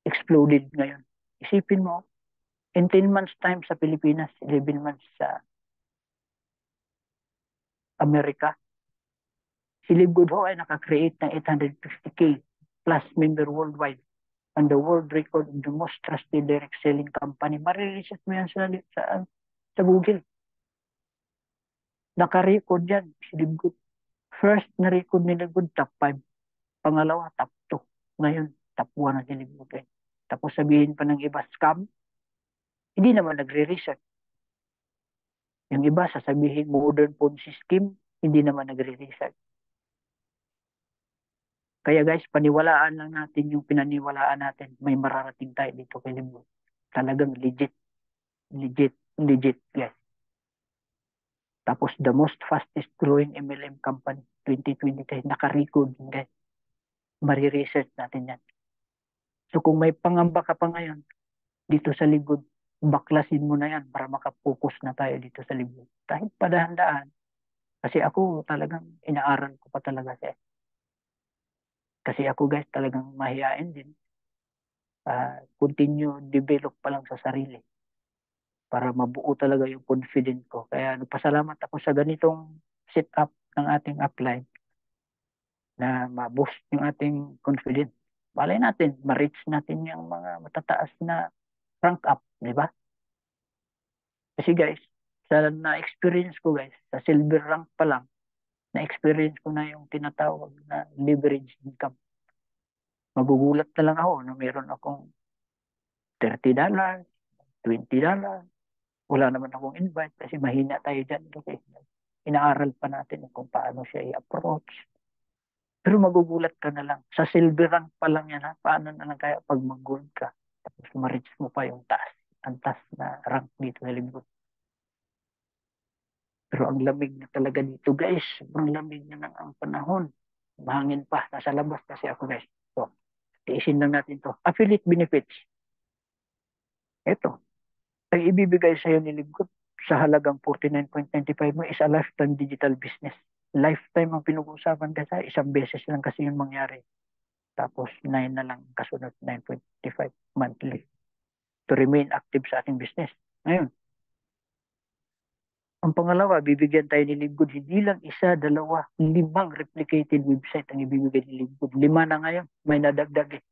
Exploded ngayon. Isipin mo, in 10 months time sa Pilipinas, 11 months sa Amerika, si Livegood ho ay nakakreate ng 850K plus member worldwide. And the world record of the most trusted direct selling company. Mariresearch mo yan sa Google. Naka-record yan si Livegood. First na record ni Livegood, top 5. Pangalawa, top 2. Ngayon, top 1 na si Livegood. Tapos sabihin pa ng iba, scam. Hindi naman nagre-research. Yung iba, sasabihin modern Ponzi scheme, hindi naman nagre-research. Kaya guys, paniwalaan lang natin yung pinaniwalaan natin. May mararating tayo dito kay Livegood. Talagang legit. Legit, guys. Tapos the most fastest growing MLM company 2023 naka-record guys. Mari-research natin yan. So kung may pangamba ka pa ngayon dito sa Livegood, baklasin mo na yan para makapokus na tayo dito sa Livegood. Kahit padahan-daan. Kasi ako talagang inaaral ko pa talaga siya. Kasi ako guys, talagang mahihain din. Continue develop pa lang sa sarili para mabuo talaga yung confidence ko. Kaya nagpasalamat ako sa ganitong setup ng ating upline na ma-boost yung ating confidence. Malay natin, ma-reach natin yung mga matataas na rank up, di ba? Kasi guys, sa na-experience ko guys, sa silver rank pa lang, na-experience ko na yung tinatawag na leverage income. Magugulat na lang ako na meron akong $30, $20. Wala naman akong invite kasi mahina tayo dyan kasi inaaral pa natin kung paano siya i-approach. Pero magugulat ka na lang. Sa silver rank pa lang yan ha. Paano na lang kaya pag mag-gold ka? Tapos ma-reach mo pa yung taas. Ang taas na rank dito sa libro. Pero ang lamig na talaga dito guys. Sobrang lamig na ng ang panahon. Mahangin pa. Nasa labas kasi ako guys. So, tiisin lang natin to. Affiliate benefits. Ito. Ang ibibigay sa'yo ni Libgot sa halagang 49.95 mo is a lifetime digital business. Lifetime ang pinag-uusapan kasi isang beses lang kasi yung mangyari. Tapos 9 na lang kasunod, 9.25 monthly to remain active sa ating business. Ngayon, ang pangalawa, bibigyan tayo ni Libgood hindi lang isa, dalawa, 5 replicated website ang ibibigay ni Libgood. 5 na ngayon, may nadagdag eh.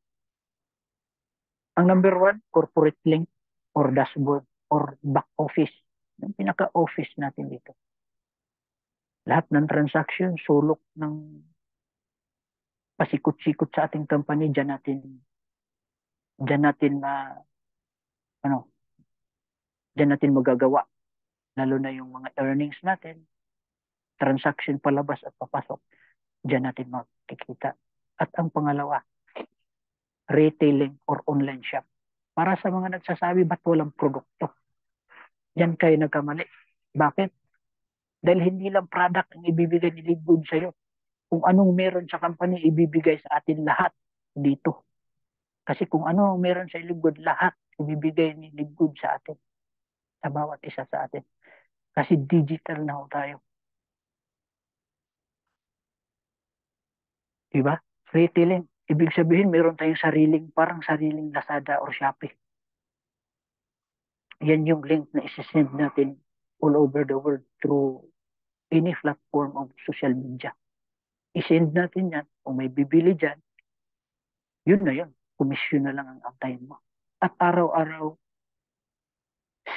Ang number 1, corporate link or dashboard or back office. Yung pinaka-office natin dito. Lahat ng transaction, sulok ng pasikot-sikot sa ating company, dyan natin magagawa. Lalo na yung mga earnings natin, transaction palabas at papasok, dyan natin makikita. At ang pangalawa, retailing or online shop. Para sa mga nagsasabi, ba't walang produkto? Yan kayo nagkamali. Bakit? Dahil hindi lang product ang ibibigay ni Libgood sa'yo. Kung anong meron sa company, ibibigay sa atin lahat dito. Kasi kung ano meron sa Libgood, lahat ibibigay ni Libgood sa atin. Sa bawat isa sa atin. Kasi digital na ho tayo. Diba? Retailing. Ibig sabihin, meron tayong parang sariling Lazada or Shopee. Yan yung link na isisend natin all over the world through any platform of social media. I-send natin yan. Kung may bibili dyan, yun na yun. Komisyon na lang ang antayin mo. At araw-araw,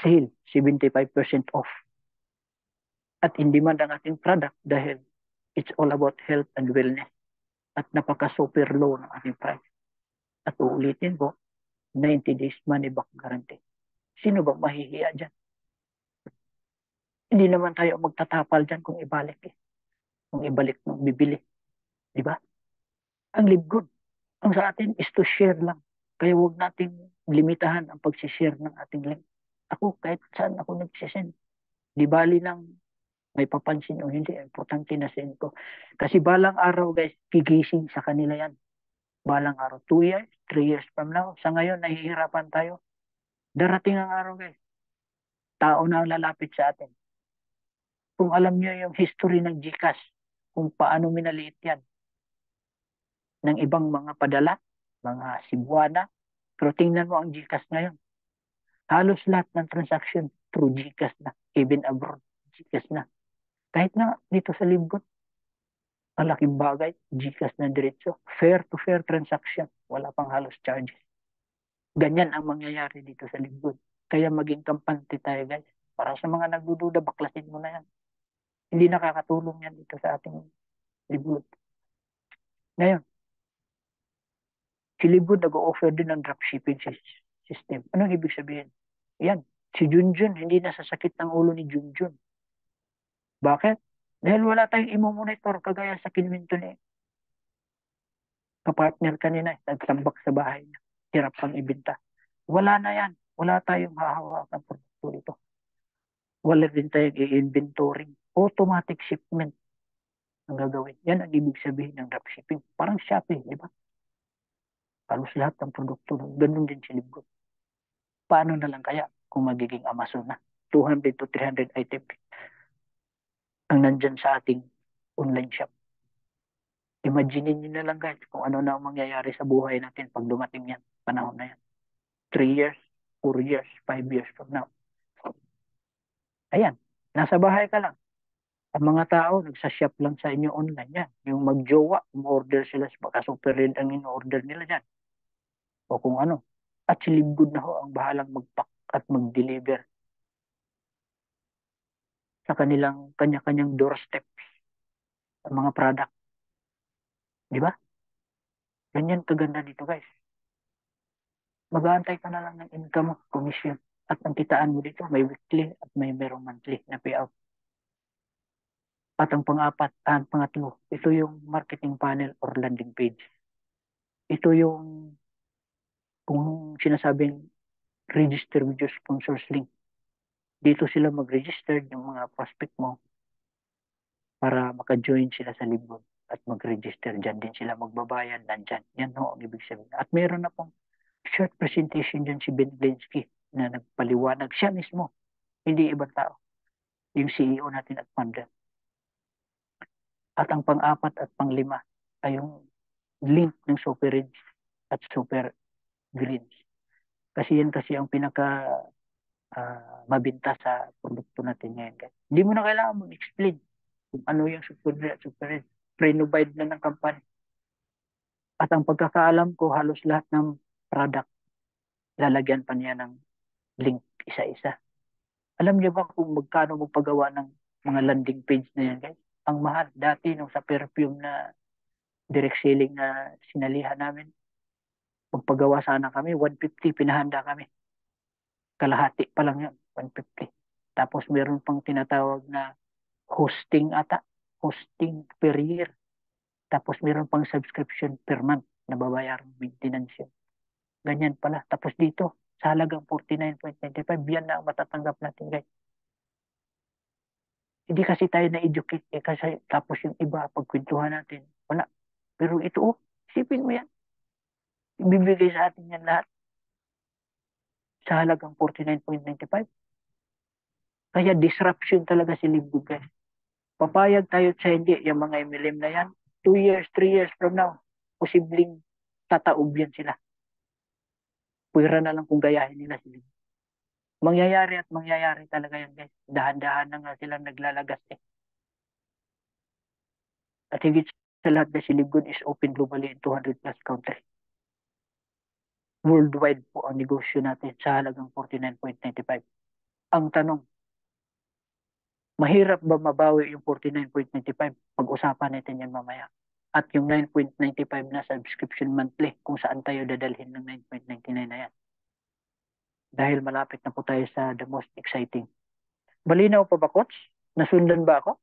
sale, 75% off. At in demand ang ating product dahil it's all about health and wellness. At napaka-super low ng ating price. At uulitin ko, 90 days money back guarantee. Sino ba mahihiya dyan? Hindi naman tayo magtatapal dyan kung ibalik eh. Kung ibalik ng bibili. Di ba? Ang Libgood. Ang sa atin is to share lang. Kaya huwag nating limitahan ang pag-share ng ating link. Ako, kahit saan ako nag-send. Di bali lang may papansin o hindi. Importante na send ko. Kasi balang araw guys, gigising sa kanila yan. Balang araw. 2 years, 3 years from now. Sa ngayon, nahihirapan tayo. Darating ang araw guys. Tao na ang lalapit sa atin. Kung alam niyo yung history ng GCash, kung paano minaliit yan ng ibang mga padala, mga Cebuana, pero tingnan mo ang GCash ngayon. Halos lahat ng transaction through GCash na, even abroad, GCash na. Kahit na dito sa Libgot, malaking bagay, GCash na diretso. Fair to fair transaction, wala pang halos charges. Ganyan ang mangyayari dito sa Libgot. Kaya maging kampante tayo guys. Para sa mga nagdududa, baklasin mo na yan. Hindi nakakatulong yan dito sa ating Libgot. Ngayon, si Libgot nag-o-offer din ng dropshipping system. Anong ibig sabihin? Yan, si Junjun, hindi nasasakit ng ulo ni Junjun. Bakit? Dahil wala tayong imo-monitor kagaya sa kinwento ni kapartner kanina, nagtambak sa bahay niya. Hirap pang ibenta. Wala na yan. Wala tayong hahawakan produkto dito. Wala din tayong i-inventory. Automatic shipment ang gagawin. Yan ang ibig sabihin ng dropshipping. Parang Shopee, di ba? Halos lahat ng produkto. Ganun din si Libgot. Paano na lang kaya kung magiging Amazon na? 200 to 300 items ang nandyan sa ating online shop. Imagine niyo na lang guys kung ano na ang mangyayari sa buhay natin pag dumating yan, panahon na yan. 3 years, 4 years, 5 years from now. Ayan, nasa bahay ka lang. Ang mga tao, nagsashop lang sa inyo online yan. Yung magjowa, umorder sila, baka super red ang in-order nila dyan. O kung ano. At si Libgood na ho ang bahalang mag-pack at mag-deliver sa kanilang kanya-kanyang doorstep ang mga product. Di ba? Ganyan kaganda dito guys. Mag-aantay ka na lang ng income mo, commission. At ang kitaan mo dito, may weekly at may merong monthly na payout. At ang pangatlo, ito yung marketing panel or landing page. Ito yung kung sinasabing register with your sponsors link. Dito sila mag-register yung mga prospect mo para maka-join sila sa Libgood at mag-register. Diyan din sila magbabayad, nandyan. Yan ho ang ibig sabihin. At meron na pong short presentation dyan si Ben Glinsky na nagpaliwanag siya mismo, hindi ibang tao. Yung CEO natin at founder. At ang pang-apat at pang-5 ay yung link ng Super Reds at Super Greens. Kasi yan kasi ang pinaka mabinta sa produkto natin ngayon. Guys. Hindi mo na kailangan mag-explain kung ano yung Super Red at Super Red. Pre-novide na ng company. At ang pagkakaalam ko, halos lahat ng product, lalagyan pa niya ng link isa-isa. Alam niyo ba kung magkano magpagawa ng mga landing page na yan, guys? Ang mahal. Dati nung sa perfume na direct selling na sinalihan namin, magpagawa sana kami, 150, pinahanda kami. Kalahati pa lang yun, 150. Tapos meron pang tinatawag na hosting ata, hosting per year. Tapos meron pang subscription per month na babayarang maintenance yun. Ganyan pala. Tapos dito, sa halagang 49.95, yan na ang matatanggap natin, guys. Hindi kasi tayo na-educate kasi tapos yung iba, pagkwentuhan natin, wala. Pero ito, isipin mo yan. Ibibigay sa atin yan lahat sa halagang 49.95. Kaya disruption talaga si Libgood, guys. Papayag tayo sa hindi, yung mga MLM na yan, 2 years, 3 years from now, posibleng tataob yan sila. Pwera na lang kung gayahin nila sila. Mangyayari at mangyayari talaga yan, guys. Dahan-dahan na nga silang naglalagas eh. At higit sa lahat na si Libgood is open globally in 200 plus countries. Worldwide po ang negosyo natin sa halagang 49.95. Ang tanong, mahirap ba mabawi yung 49.95? Pag-usapan natin yan mamaya. At yung 9.95 na subscription monthly, kung saan tayo dadalhin ng 9.99 na yan. Dahil malapit na po tayo sa the most exciting. Malinaw pa ba, Coach? Nasundan ba ako?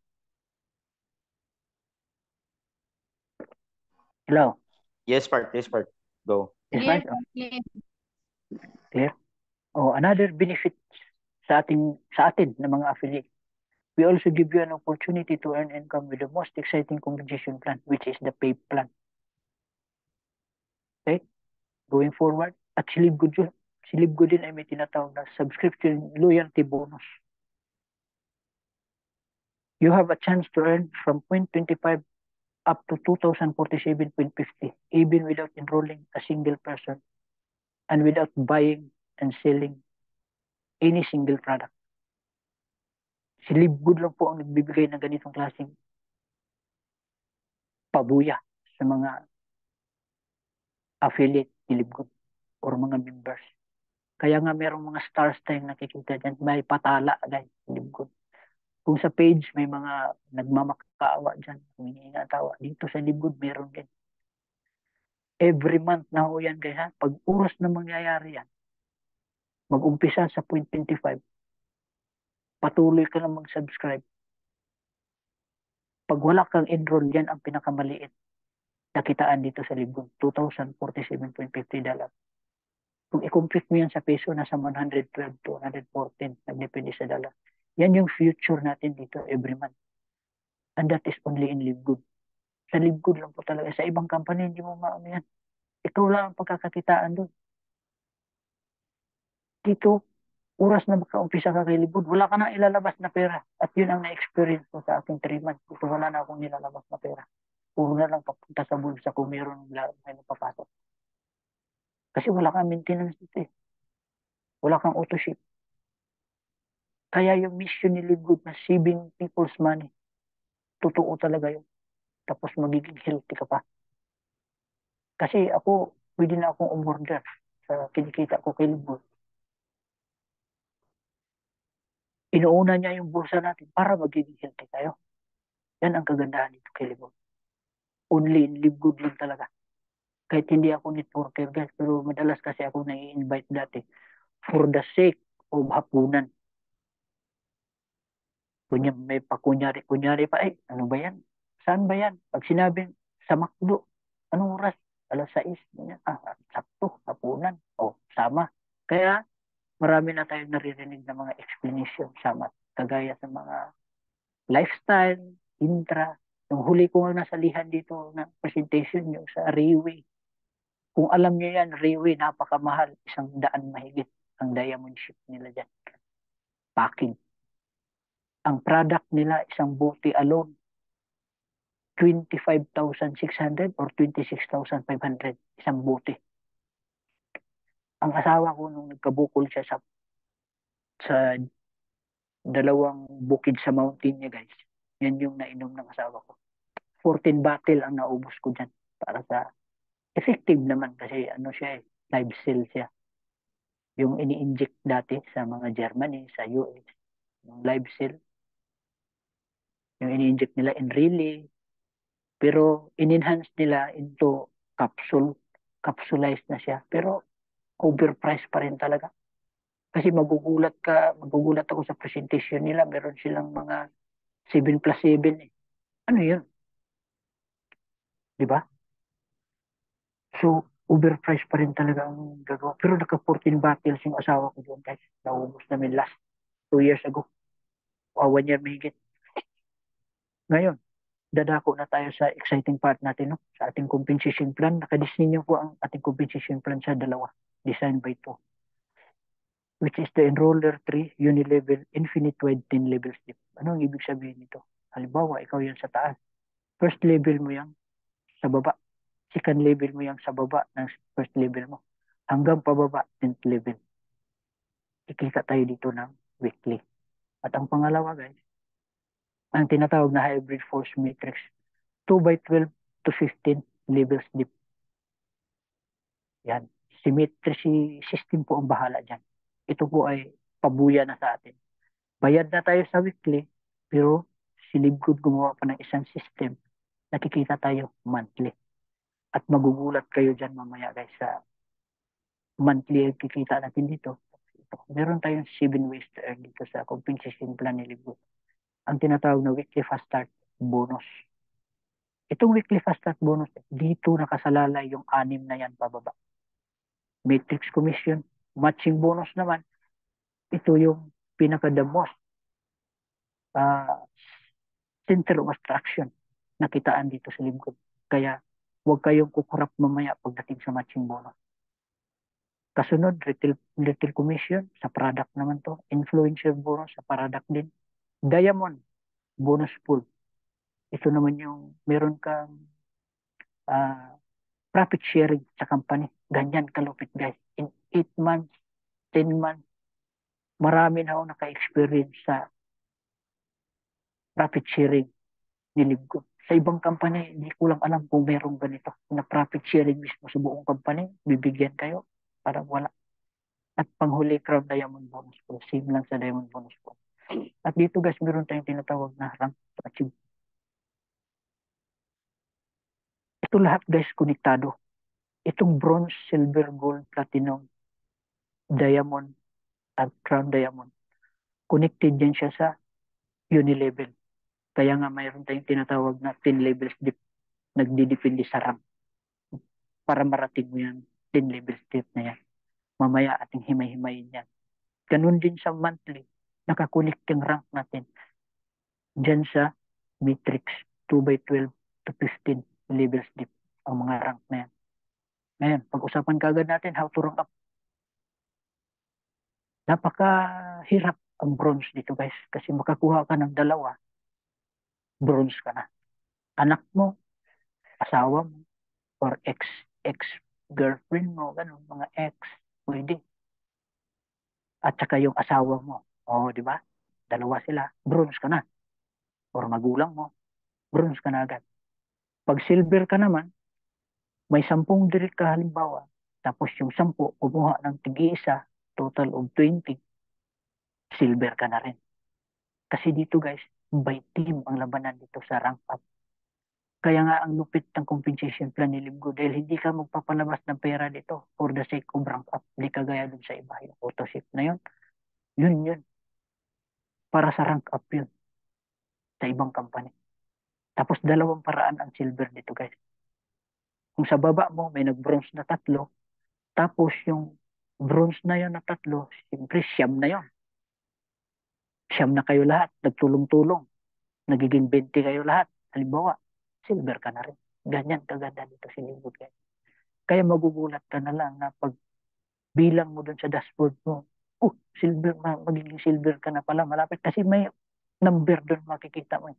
Hello? Yes, part. Go. Yes, Clear, Mars? clear. Clear? Oh, another benefit sa atin ng mga affiliate. We also give you an opportunity to earn income with the most exciting compensation plan, which is the pay plan. Okay? Going forward, at si Libgood din ay may tinatawag na subscription loyalty bonus. You have a chance to earn from 0.25 up to 2,047.50, even without enrolling a single person and without buying and selling any single product. Si Libgood lang po ang nagbibigay ng ganitong klaseng pabuya sa mga affiliate ni Libgood or mga members. Kaya nga merong mga stars tayong nakikita dyan. May patala guys, Libgood. Kung sa page may mga nagmamakaawa dyan, humingi nga tawa. Dito sa Libgood meron din. Every month na ho yan guys ha. Pag oras na mangyayari yan, mag-umpisa sa 0.25, patuloy ka lang mag-subscribe. Pag wala kang enroll, yan ang pinakamaliit na kitaan dito sa Libgood, $2,047.50. Kung i-compute mo yan sa peso, nasa 112 to 114, nagdepende sa dollar. Yan yung future natin dito every month. And that is only in Libgood. Sa Libgood lang po talaga. Sa ibang company, hindi mo maano yan. Ikaw lang ang pagkakakitaan doon. Dito, oras na makaumpisa ka kay Libgood, wala ka na ilalabas na pera. At yun ang na-experience ko sa aking 3 months. Dito wala na akong nilalabas na pera. puro na lang papunta sa bulsa kung meron may napapasok. Kasi wala kang maintenance dito eh. Wala kang auto ship. Kaya yung mission ni Livegood na saving people's money, totoo talaga yun. Tapos magiging healthy ka pa. Kasi ako, pwede na akong umorder sa kinikita ko kay Livegood. Inuuna niya yung bulsa natin para magiging healthy tayo. Yan ang kagandahan dito kay Livegood. Only in Livegood lang talaga. Kahit hindi ako networker guys, pero madalas kasi ako nai-invite dati for the sake of hapunan. May kunyari pa, ano ba yan? Saan ba yan? Pag sinabi sa McDo, anong oras? Alas 6. Sakto, hapunan. Sama. Kaya marami na tayong naririnig na mga explanation sama. Kagaya sa mga lifestyle, intra. Yung huli ko nga nasalihan dito na presentation yung sa Rayway. Kung alam niyo yan, Rayway, napakamahal. 100 mahigit ang diamond ship nila dyan. Packing. Ang product nila, isang bote alone, 25,600 or 26,500 isang bote. Ang asawa ko nung nagkabukol siya sa dalawang bukid sa mountain niya guys, yan yung nainom ng asawa ko. 14 bottle ang naubos ko dyan para sa effective naman kasi ano siya live cell siya. Yung ini-inject dati sa mga Germany, sa US, yung live cell, yung ini-inject nila in relay, pero in-enhance nila into capsulized na siya. Pero overpriced pa rin talaga. Kasi magugulat ako sa presentation nila, meron silang mga 7+7 eh. Ano yun? Di ba? So, overpriced pa rin talaga ang gagawa. Pero naka 14 bottles yung asawa ko doon guys. Naubos namin last 2 years ago. 1 year mahigit. Ngayon, dadako na tayo sa exciting part natin, no? Sa ating compensation plan. Nakadesign po ang ating compensation plan sa dalawa. Designed by 2. Which is the enroller 3, unilevel, infinite wide 10 level step. Ano ang ibig sabihin nito? Halimbawa, ikaw yan sa taas. First level mo yan sa baba. Second level mo yan sa baba ng first level mo. Hanggang pababa, 10th level. Kikita tayo dito ng weekly. At ang pangalawa guys, ang tinatawag na hybrid force matrix, 2 by 12 to 15 levels deep. Yan. Symmetry system po ang bahala dyan. Ito po ay pabuya na sa atin. Bayad na tayo sa weekly, pero si Livegood gumawa pa ng isang system. Nakikita tayo monthly. At magugulat kayo dyan mamaya guys sa monthly ang kikita natin dito. Meron tayong 7 ways to earn dito sa compensation plan ni Livegood. Ang tinatawag na weekly fast start bonus. Itong weekly fast start bonus, dito nakasalalay yung 6 na yan pababa. Matrix commission, matching bonus naman, ito yung pinaka-the most center of attraction na kitaan dito sa Livegood. Kaya huwag kayong kukurap mamaya pagdating sa matching bonus. Kasunod, retail commission sa product naman to. Influencer bonus sa product din. Diamond bonus pool. Ito naman yung meron kang profit sharing sa company. Ganyan kalupit guys. In 8 months, 10 months, marami na ako naka-experience sa profit sharing ni Livegood. Sa ibang company, hindi ko lang alam kung merong ganito na profit sharing mismo sa buong company. Bibigyan kayo. Parang wala. At panghuli, Crown Diamond bonus pool. Same lang sa Diamond bonus pool. At dito guys, meron tayong tinatawag na rank to achieve. Ito lahat guys, konektado. Itong bronze, silver, gold, platinum, diamond, at crown diamond. Connected din siya sa unilevel. Kaya nga mayroon tayong tinatawag na 10 levels deep. Nagdidepende sa rank. Para marating mo yan, 10 levels deep na yan. Mamaya ating himay-himayin yan. Ganun din sa monthly. Nakakunik yung rank natin. Diyan sa matrix 2 by 12 to 15 levels deep. Ang mga rank na yan. Ngayon, pag-usapan kagad natin how to rank up. Napakahirap ang bronze dito guys. Kasi makakuha ka ng 2, bronze ka na. Anak mo, asawa mo or ex-girlfriend mo, ganun, mga ex, pwede. At saka yung asawa mo. O, di ba? Dalawa sila, bronze ka na. Or magulang mo, bronze ka na agad. Pag silver ka naman, may 10 direct ka halimbawa, tapos yung 10, kumuha ng tig-isa, total of 20, silver ka na rin. Kasi dito guys, by team ang labanan dito sa rank up. Kaya nga ang lupit ng compensation plan ni Libgo dahil hindi ka magpapalabas ng pera dito for the sake of rank up. Hindi ka gaya dun sa iba. Yung auto shift na yun. Yun. Para sa rank up yun. Sa ibang company. Tapos 2 paraan ang silver dito guys. Kung sa baba mo may nag-bronze na 3, tapos yung bronze na yun na 3, siyempre siyam na yun. Siyam na kayo lahat. Nagtulong-tulong. Nagiging 20 kayo lahat. Halimbawa, silver ka na rin. Ganyan kaganda dito si Libgo guys. Kaya magugulat ka na lang na pag bilang mo dun sa dashboard mo, silver, magiging silver ka na pala, malapit. Kasi may number dun makikita mo.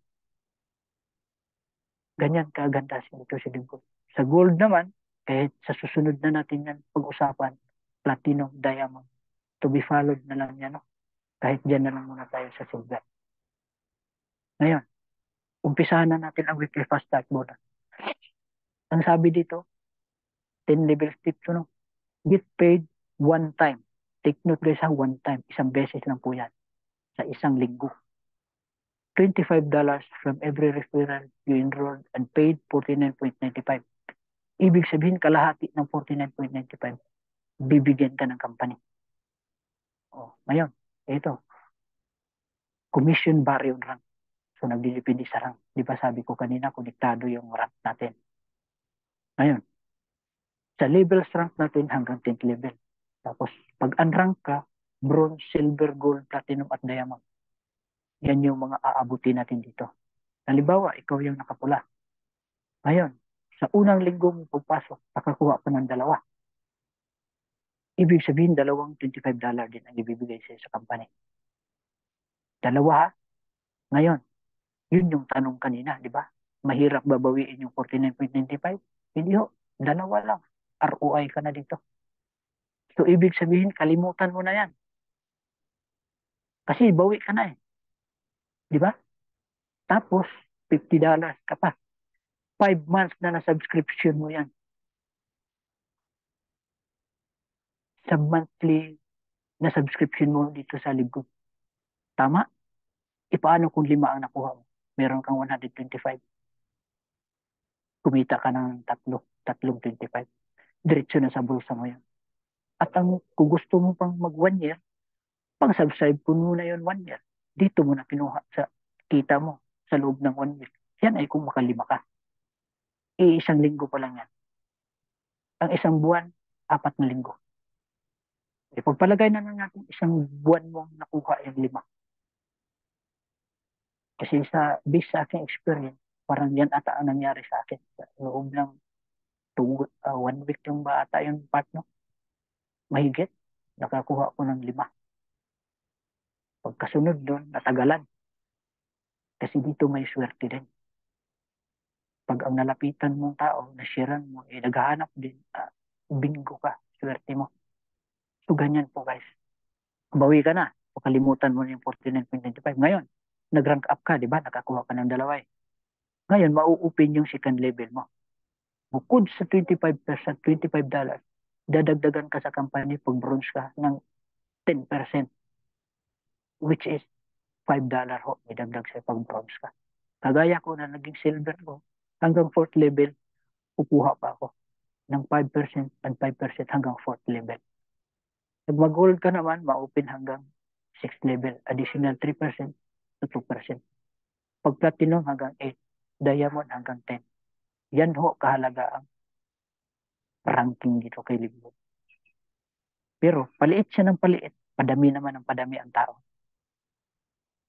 Ganyan kaganda dito si Libgo. Sa gold naman, kahit sa susunod na natin yan pag-usapan, platinum, diamond, to be followed na lang yan. No? Kahit dyan na lang muna tayo sa silver. Ngayon, umpisahan na natin ang weekly fast start bonus. Ang sabi dito, 10 level tips, no? Get paid one time. Take note guys ha, one time. Isang beses lang po yan. Sa isang linggo. $25 from every referral you enrolled and paid $49.95. Ibig sabihin, kalahati ng $49.95. Bibigyan ka ng company. Ngayon, ito. Commission variable rank. So, nagdidepende sa rank. Di ba sabi ko kanina, konektado yung rank natin. Ngayon, sa levels rank natin hanggang 10th level. Tapos, pag unrank ka, bronze, silver, gold, platinum, at diamond. Yan yung mga aabuti natin dito. Halimbawa, ikaw yung nakapula. Ngayon, sa unang linggo mo pagpasok, nakakuha pa ng 2. Ibig sabihin, $25 din ang ibibigay sa'yo sa company. 2 ha? Ngayon, yun yung tanong kanina, di ba? Mahirap babawiin yung $49.95? Hindi ho, 2 lang. ROI ka na dito. So, ibig sabihin, kalimutan mo na yan. Kasi bawi ka na eh. Di ba? Tapos, $50 ka pa. 5 months na subscription mo yan. Sa monthly na subscription mo dito sa Libgo. Tama? Paano kung 5 ang nakuha mo? Meron kang 125. Kumita ka ng 3 25. Diretso na sa bulsa mo yan. At kung gusto mo pang mag 1 year, pang-subscribe po muna yun 1 year. Dito mo na kinuha sa kita mo sa loob ng 1 week. Yan ay kung makalima ka. Isang linggo pa lang yan. Ang isang buwan, 4 na linggo. Pagpalagay na lang natin isang buwan mong nakuha yung 5. Kasi based sa aking experience, parang yan ata ang nangyari sa akin. Sa loob ng 1 week yung ba ata yung part, no? Mahigit, nakakuha ko ng 5. Pagkasunod doon, natagalan. Kasi dito may swerte din. Pag ang nalapitan mong tao, nashiran mo, naghahanap din, bingo ka, swerte mo. So, ganyan po guys. Bawi ka na. O kalimutan mo yung 49.95. Ngayon, nag-rank up ka, di ba? Nakakuha ka ng 2. Ngayon, mau-open yung second level mo. Bukod sa 25%, $25, dadagdagan ka sa company pag bronze ka ng 10%, which is $5 ho. Idagdag sa pag bronze ka. Kagaya ko na naging silver ko, hanggang 4th level, kukuha pa ako ng 5% and 5% hanggang 4th level. Pag mag-gold ka naman, ma-open hanggang 6th level, additional 3% to 2%. Pag platinum hanggang 8, diamond hanggang 10. Yan ho kahalaga ang ranking dito kay Libgo. Pero paliit siya ng paliit, padami naman ang padami ang tao.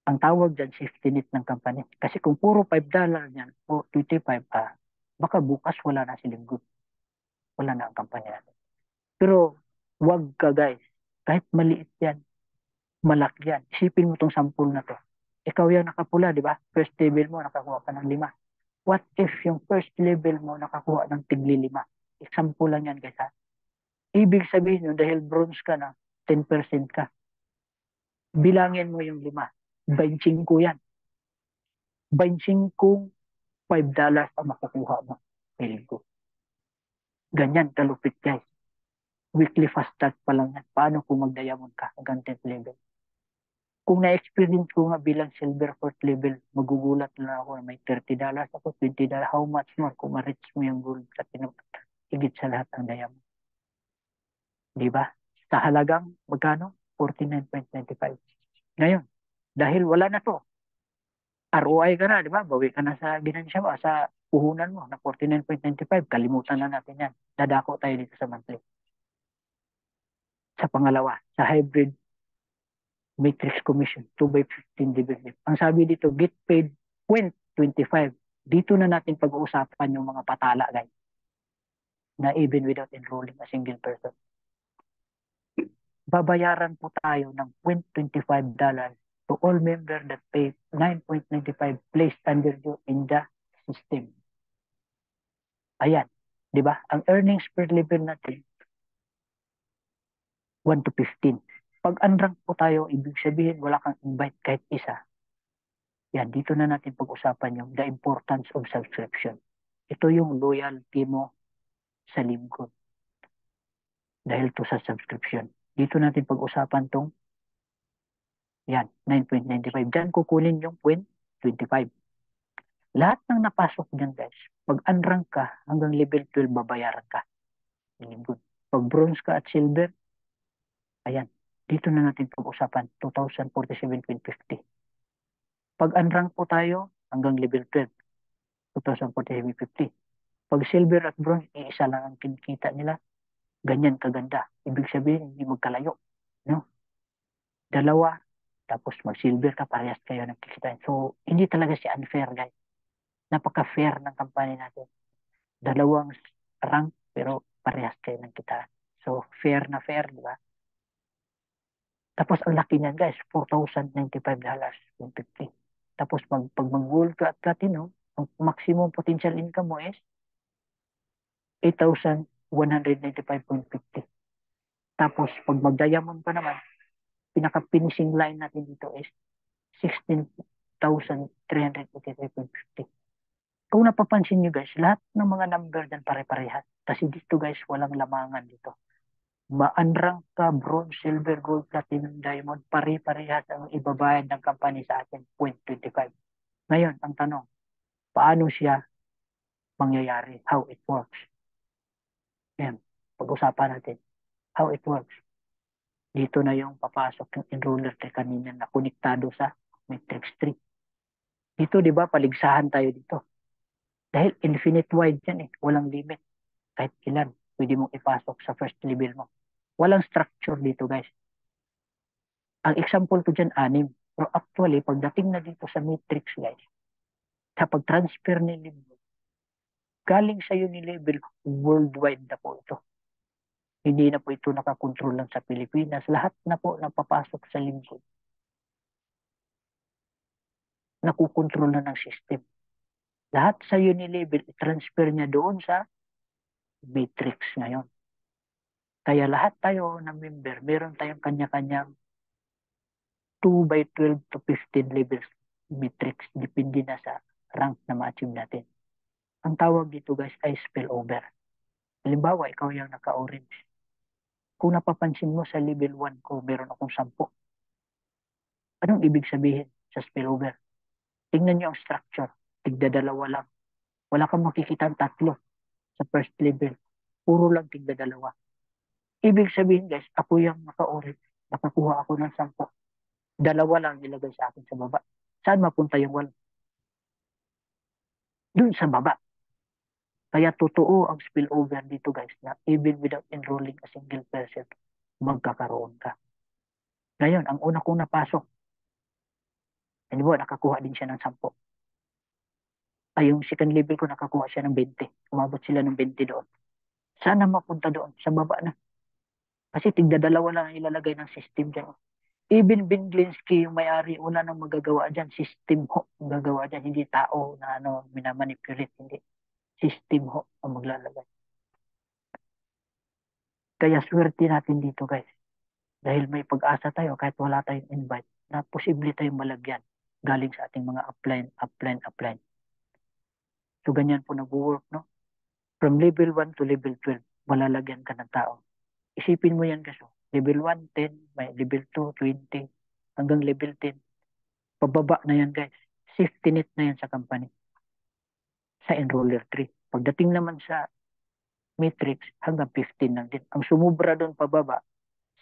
Ang tawag dyan, safety net ng company. Kasi kung puro $5 yan, o 25, baka bukas wala na si Libgo. Wala na ang company natin. Pero wag ka guys, kahit maliit yan, malaki yan. Isipin mo tong sample na to. Ikaw yung nakapula, di ba? First table mo, nakakuha ka ng 5. What if yung first level mo nakakuha ng tigli 5? Example lang yan guys ha. Ibig sabihin yun, dahil bronze ka na, 10% ka. Bilangin mo yung 5. 25 yan. 25 $5 ang makukuha mo. Linggo. Ganyan kalupit guys. Weekly fast start pa lang yan. Paano kung mag-diamond ka hanggang 10th level? Kung na-experience ko nga bilang silver 4th level, magugulat na ako na may $30 ako, $20. How much more kung ma-reach mo yung gold sa higit sa lahat ng diamond? Di ba? Sa halagang magkano? 49.95. Ngayon, dahil wala na to, ROI ka na, di ba? Bawi ka na sa ginansya mo, sa puhunan mo na 49.95. Kalimutan na natin yan. Dadako tayo dito sa monthly. Sa pangalawa, sa hybrid matrix commission, 2 by 15 dividend. Ang sabi dito, get paid 0.25. Dito na natin pag-uusapan yung mga patala, guys. Na even without enrolling a single person. Babayaran po tayo ng $0.25 to all members that pay 9.95 placed under you in the system. Ayan. Di ba? Ang earnings per level natin, 1 to 15. Pag unrank po tayo, ibig sabihin wala kang invite kahit isa. Yan, dito na natin pag-usapan yung the importance of subscription. Ito yung loyalty mo sa LibGood. Dahil to sa subscription. Dito natin pag-usapan tong yan, 9.95. Diyan kukunin yung 0.25. Lahat ng napasok dyan guys, pag unrank ka, hanggang level 12 babayaran ka. LibGood. Pag bronze ka at silver, ayan, dito na natin pag-usapan, 2,047.50. Pag unrank po tayo, hanggang level 12, 2,047.50. Pag silver at bronze, iisa lang ang kinikita nila. Ganyan kaganda. Ibig sabihin, hindi magkalayo. No? Dalawa, tapos mag-silver ka, parehas kayo nagkikita. So, hindi talaga siya unfair, guys. Napaka-fair ng company natin. Dalawang rank, pero parehas kayo nagkita. So, fair na fair, di ba? Tapos ang laki niyan guys, $4,095.50. Tapos pag mag-gold ka at platinum, ang maximum potential income mo is 8,195.50. Tapos pag mag-diamond pa naman, pinaka-finishing line natin dito is 16,383.50. Kung napapansin nyo guys, lahat ng mga number dyan pare-parehas. Kasi dito guys, walang lamangan dito. Ma-unrank ka, bronze, silver, gold, platinum, diamond, pare-parehas ang ibabayad ng company sa atin, 0.25. Ngayon, ang tanong, paano siya mangyayari? How it works? Yan, pag-usapan natin. How it works? Dito na yung papasok yung enroller kay kanina na konektado sa Matrix 3. Dito, di ba, paligsahan tayo dito. Dahil infinite wide yan eh, walang limit. Kahit ilan, pwede mong ipasok sa first level mo. Walang structure dito guys. Ang example ko dyan, 6. Pero actually, pagdating na dito sa matrix guys, sa pag-transfer ni level, galing sa'yo ni level, worldwide na po ito. Hindi na po ito nakakontrol lang sa Pilipinas. Lahat na po napapasok sa lingkod. Nakukontrol na ng system. Lahat sa'yo ni level, i-transfer niya doon sa matrix ngayon. Kaya lahat tayo na member, meron tayong kanya-kanyang 2 by 12 to 15 levels matrix. Depende na sa rank na ma-achieve natin. Ang tawag dito guys ay spillover. Halimbawa, ikaw yung naka-orange. Kung napapansin mo sa level 1 ko, meron akong 10. Anong ibig sabihin sa spillover? Tingnan nyo ang structure. Tigda-dalawa lang. Wala kang makikita ang 3 sa first level. Puro lang tigda-dalawa. Ibig sabihin guys, ako yung naka-orange. Nakakuha ako ng 10. 2 lang nilagay sa akin sa baba. Saan mapunta yung 1? Doon sa baba. Kaya totoo ang spillover dito guys na even without enrolling a single person, magkakaroon ka. Ngayon, ang una kong napasok, ano ba, nakakuha din siya ng 10. Ay, yung second level ko nakakuha siya ng 20. Umabot sila ng 20 doon. Sana mapunta doon, sa baba na. Kasi tigda-2 lang ang ilalagay ng system dyan. Even Binglinsky, yung may-ari, wala nang magagawa dyan. System ho ang gagawa dyan. Hindi tao na minamanipulate. Hindi. System ho ang maglalagay. Kaya swerte natin dito, guys. Dahil may pag-asa tayo kahit wala tayong invite na posible tayong malagyan galing sa ating mga upline. So, ganyan po nag-work, no? From level 1 to level 12, malalagyan ka ng tao. Isipin mo yan kasi. Level 1, 10, may level 2, 20, hanggang level 10. Pababa na yan, guys. Safety net na yan sa company. Sa enroller 3. Pagdating naman sa matrix, hanggang 15 lang din. Ang sumubra doon pababa,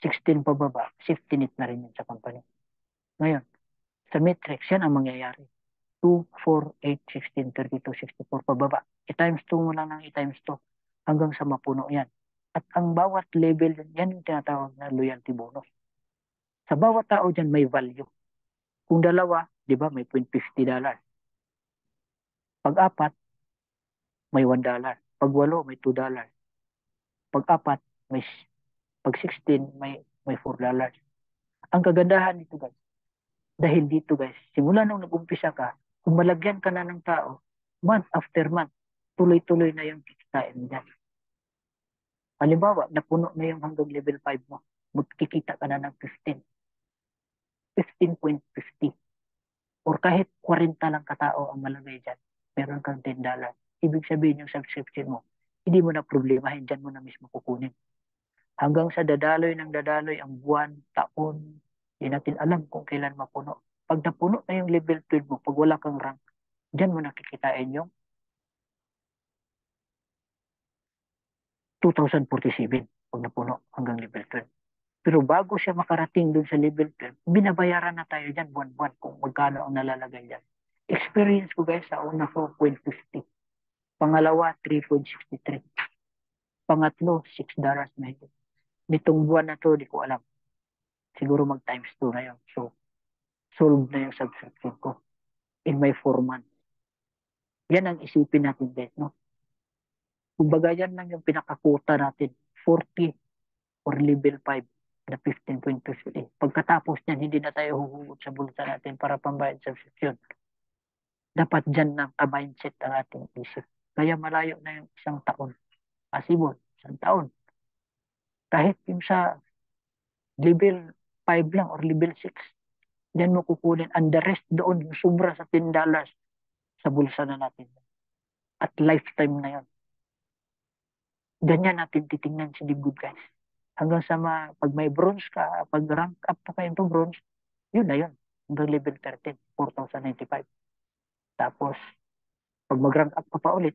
16 pababa, safety net na rin yan sa company. Ngayon, sa matrix, yan ang mangyayari. 2, 4, 8, 16, 32, 64 pababa. I-times 2 mo lang ng i-times 2 hanggang sa mapuno yan. At ang bawat level, yan yung tinatawag na loyalty bonus. Sa bawat tao dyan may value. Kung dalawa, di ba, may $0.50. Pag apat, may $1. Pag 8, may $2. Pag apat, pag 16, may $4. Ang kagandahan dito, guys, dahil dito, guys, simula nung nag-umpisa ka, kung malagyan ka na ng tao, month after month, tuloy-tuloy na yung kikitain dyan. Halimbawa, napuno na yung hanggang level 5 mo, magkikita ka na ng 15.50. Or kahit 40 lang katao ang malagay dyan, meron kang $10. Ibig sabihin yung subscription mo, hindi mo na problemahin, dyan mo na mismo kukunin. Hanggang sa dadaloy ang buwan, taon, hindi natin alam kung kailan mapuno. Pag napuno na yung level 12 mo, pag wala kang rank, dyan mo nakikitain yung 2047 pag napuno hanggang level 12. Pero bago siya makarating dun sa level 12, binabayaran na tayo dyan buwan-buwan kung magkano ang nalalagay dyan. Experience ko, guys, sa una 4.50. Pangalawa, 3.63. Pangatlo, $6 na ito. Nitong buwan na to, di ko alam. Siguro mag times 2 na yun. So, solve na yung subscription ko in my 4 months. Yan ang isipin natin, guys, no? Kumbaga, yan lang yung pinakakuta natin. 40 or level 5 na 15.50. Pagkatapos niyan, hindi na tayo huhugot sa bulsa natin para pambayad sa subscription. Dapat dyan na mindset ang ating isip. Kaya malayo na yung 1 taon. Possible, 1 taon. Kahit yung sa level 5 lang or level 6, dyan mo kukunin. And the rest doon, yung sobra sa $10 sa bulsa na natin. At lifetime na yun. Ganyan natin titingnan si Good, guys. Hanggang sa pag may bronze ka, pag rank up pa kayo to bronze, yun na yun. Hanggang level 13, 4,095. Tapos, pag mag-rank up pa ulit,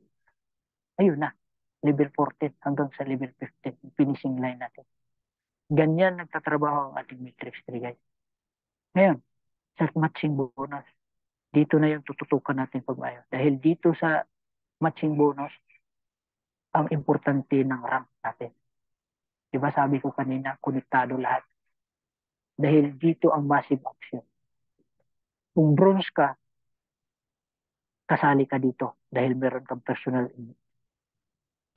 ayun na, level 14 hanggang sa level 15, finishing line natin. Ganyan nagtatrabaho ang ating matrix 3, guys. Ngayon, sa matching bonus, dito na yung tututukan natin pag mayo. Dahil dito sa matching bonus, ang importante ng rank natin. Diba sabi ko kanina, konektado lahat. Dahil dito ang massive action. Kung bronze ka, kasali ka dito dahil meron kang personal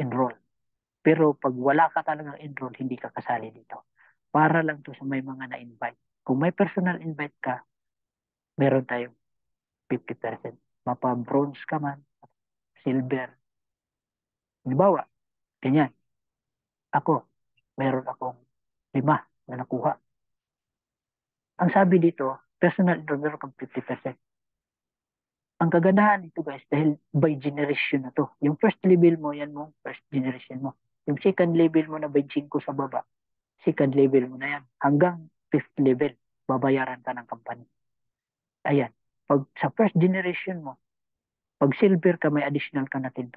enroll. Pero pag wala ka talagang enroll, hindi ka kasali dito. Para lang to sa may mga na-invite. Kung may personal invite ka, meron tayong 50%. Mapa-bronze ka man, silver. Halimbawa, ganyan. Ako, meron akong 5 na nakuha. Ang sabi dito, personal enroll, meron kang 50%. Ang kagandahan nito, guys, dahil by generation na to. Yung first level mo, yan mo, first generation mo. Yung second level mo na by 5 sa baba, second level mo na yan. Hanggang 5th level, babayaran ka ng company. Ayan. Pag sa first generation mo, pag silver ka, may additional ka na 10%.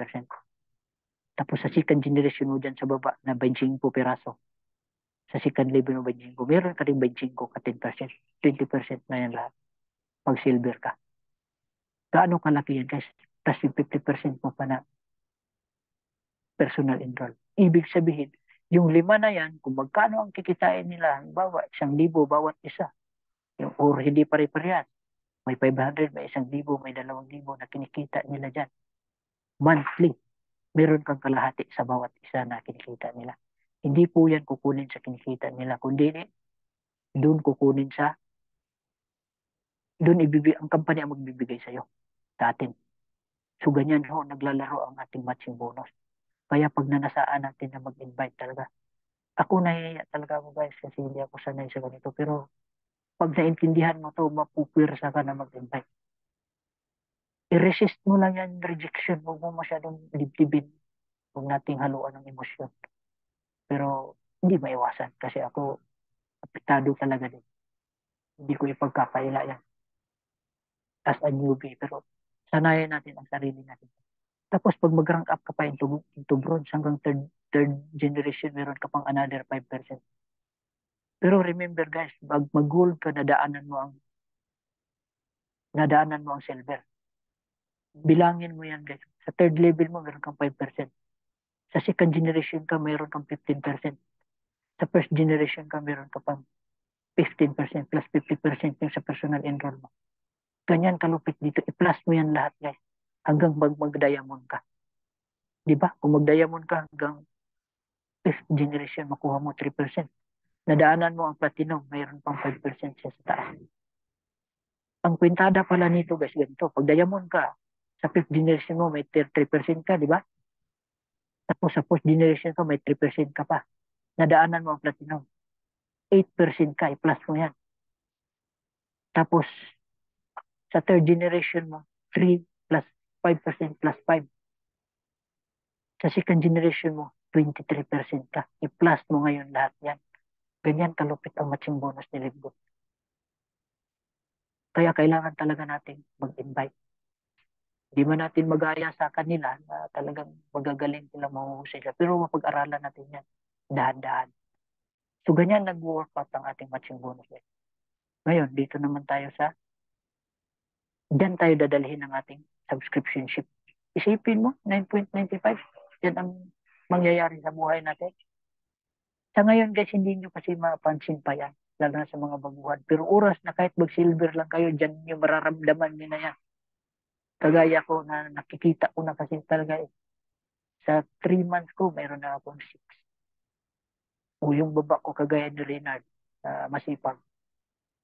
Tapos sa second generation mo dyan sa baba, na 25 piraso. Sa second level mo 25, meron ka rin 25 ka 10%. 20% na yan lahat. Pag silver ka. Gaano kalaki yan, guys? Tapos yung 50% mo pa na personal enroll. Ibig sabihin, yung 5 na yan, kung magkano ang kikitain nila, bawa 1,000 bawat isa. Or hindi pare-parehas. May 500, may 1,000, may 2,000 na kinikita nila dyan. Monthly, meron kang kalahati sa bawat isa na kinikita nila. Hindi po yan kukunin sa kinikita nila, kundi doon kukunin doon ang company ang magbibigay sa'yo, sa atin. So ganyan ho, naglalaro ang ating matching bonus. Kaya pag nanasaan natin na mag-invite talaga, ako nahihiya talaga ako guys kasi hindi ako sanay sa ganito. Pero pag naintindihan mo to, mapupwersa ka na mag-invite. I-resist mo lang yan, rejection. Huwag mo masyadong dibdibin. Huwag nating haluan ng emosyon. Pero hindi maiwasan kasi ako apektado talaga din. Hindi ko ipagkakaila yan as a newbie. Pero sanayan natin ang sarili natin. Tapos pag mag-rank up ka pa into bronze hanggang third generation, meron ka pang another 5%. Pero remember guys, pag mag-gold ka, nadaanan mo ang silver. Bilangin mo yan guys. Sa third level mo, meron kang 5%. Sa second generation ka, meron kang 15%. Sa first generation ka, meron ka pang 15% plus 50% yung sa personal enrollment. Ganyan kalupit dito. I-plus mo yan lahat guys. Hanggang mag-diamond ka. Di ba? Kung mag-diamond ka hanggang fifth generation, makuha mo 3%. Nadaanan mo ang platinum, mayroon pang 5% siya sa taas. Ang kwintada pala nito guys, ganito. Pag diamond ka, sa fifth generation mo, may 3% ka, di ba? Tapos sa fourth generation ka, may 3% ka pa. Nadaanan mo ang platinum. 8% ka, i-plus mo yan. Tapos, sa third generation mo, 3 plus 5% plus 5. Sa second generation mo, 23% ka. I-plus mo ngayon lahat yan. Ganyan kalupit ang matching bonus ni Livgood. Kaya kailangan talaga natin mag-invite. Di man natin magaya sa kanila na talagang magagaling sila, mahuhusay sila. Pero mapag-aralan natin yan. Dahan-dahan. So ganyan nag-work out ang ating matching bonus. Ngayon, dito naman tayo diyan tayo dadalhin ng ating subscription ship. Isipin mo, 9.95. Yan ang mangyayari sa buhay natin. Sa ngayon guys, hindi nyo kasi mapansin pa yan. Lalo na sa mga baguhan. Pero oras na kahit mag-silver lang kayo, dyan nyo mararamdaman nyo na yan. Kagaya ko na nakikita ko na kasi talaga sa 3 months ko, mayroon na akong 6. O yung baba ko kagaya ni Reynard, masipag.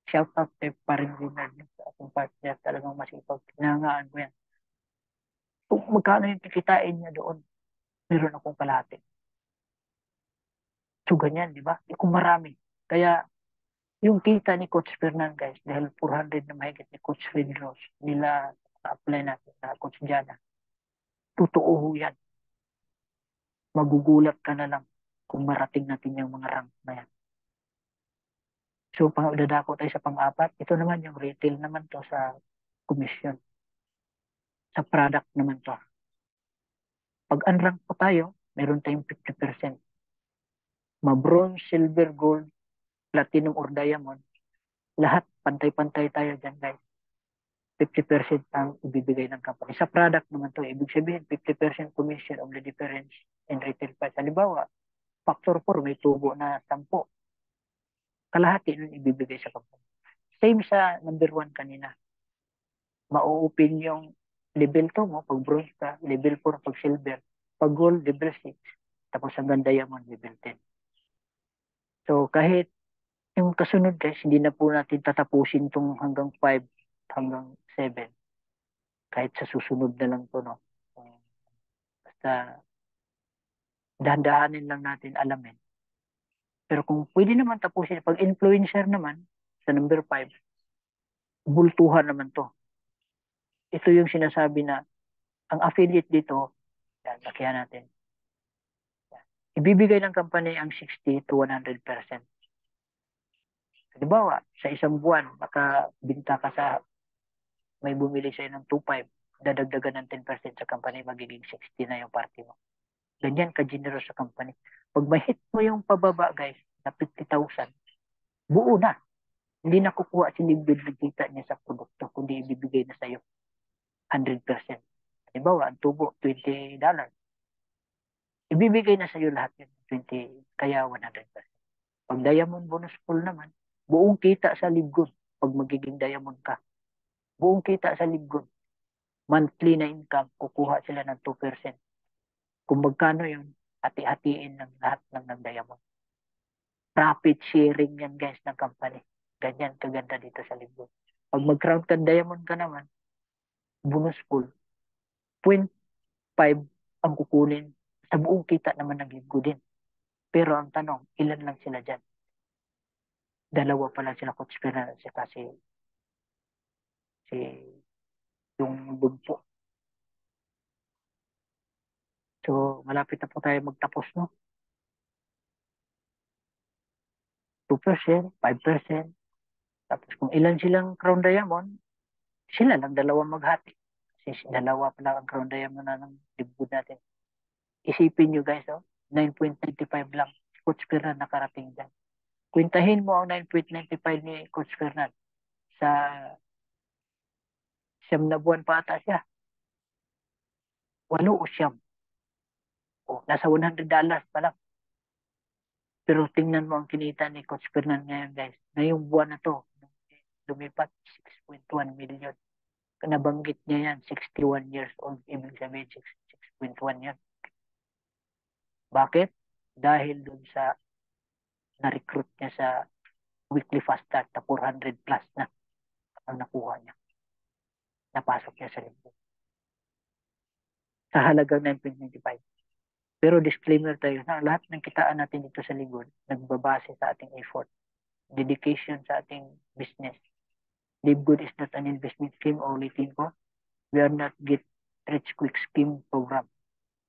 Shout out pa rin Reynard sa ating partner, talagang masipag. Pinangaan ko yan. Kung magkano yung kikitain niya doon, meron akong kalahati. So ganyan, di ba? Kung marami. Kaya yung kita ni Coach Fernan guys, dahil 400 na mahigit ni Coach Red Rose, nila apply natin na Coach Jana. Totoo yan. Magugulat ka na lang kung marating natin yung mga rank na yan. So, dadako tayo sa pang-apat. Ito naman yung retail naman to sa commission. Sa product naman to. Pag unrank po tayo, meron tayong 50%. Ma-bronze, silver, gold, platinum, or diamond. Lahat, pantay-pantay tayo dyan guys. 50% ang ibibigay ng company. Sa product naman to, ibig sabihin 50% commission of the difference in retail price. Halimbawa, factor 4, may tubo na 10. Kalahati nun ibibigay sa company. Same sa number 1 kanina. Ma-open yung level 2 mo pag bronze ka, level 4 pag silver, pag gold, level 6, tapos hanggang diamond, level 10. So, kahit yung kasunod guys, hindi na po natin tatapusin itong hanggang 5, hanggang 7. Kahit sa susunod na lang to, no? Basta, dahan-dahanin lang natin alamin. Pero kung pwede naman tapusin, pag influencer naman, sa number 5, bultuhan naman to. Ito yung sinasabi na, ang affiliate dito, yan, lakihan natin. Ibibigay ng company ang 60 to 100%. Halimbawa, sa isang buwan, makabinta ka sa, may bumili sa'yo ng 2.5, dadagdagan ng 10% sa company, magiging 60 na yung party mo. Ganyan ka-generous sa company. Pag may hit mo yung pababa, guys, na 50,000, buo na. Hindi na kukuha si Libid ng kita niya sa produkto, kundi ibibigay na sa'yo 100%. Halimbawa, ang tubo, $20. Ibibigay na sa'yo lahat yun, 20, kaya 100%. Pag diamond bonus pool naman, buong kita sa Libgood pag magiging diamond ka. Buong kita sa Libgood. Monthly na income, kukuha sila ng 2%. Kung magkano yun, hati-hatiin ng lahat ng diamond. Profit sharing yan guys ng company. Ganyan kaganda dito sa Libgood. Pag mag-crown ka diamond ka naman, bonus pool, 0.5 ang kukunin sa buong kita naman ng Libgood din. Pero ang tanong, ilan lang sila dyan? Dalawa pa lang sila, Coach Fernandez kasi si yung bugpo. So, malapit na po tayo magtapos, no? 2%, 5%. Tapos kung ilan silang Crown Diamond, sila lang dalawa maghati. Kasi dalawa pa lang ang Crown Diamond na ng Libgood natin. Isipin nyo guys, 9.95 lang. Coach Fernand nakarating dyan. Kwintahin mo ang 9.95 ni Coach Fernand sa 9 na buwan pa ata siya. 8 o 9. Nasa $100 pa lang. Pero tingnan mo ang kinita ni Coach Fernand ngayon guys. Ngayong buwan na to, lumipat 6.1 million. Nabanggit niya yan, 61 years old. Ibig sabihin 6.1 yan. Bakit? Dahil dun sa na-recruit niya sa weekly fast start na 400 plus na ang nakuha niya. Napasok niya sa Libgood. Sa halagang 9.95. Pero disclaimer tayo na lahat ng kitaan natin dito sa Libgood nagbabase sa ating effort, dedication sa ating business. Libgood is not an investment scheme o ulitin ko. We are not get rich quick scheme program.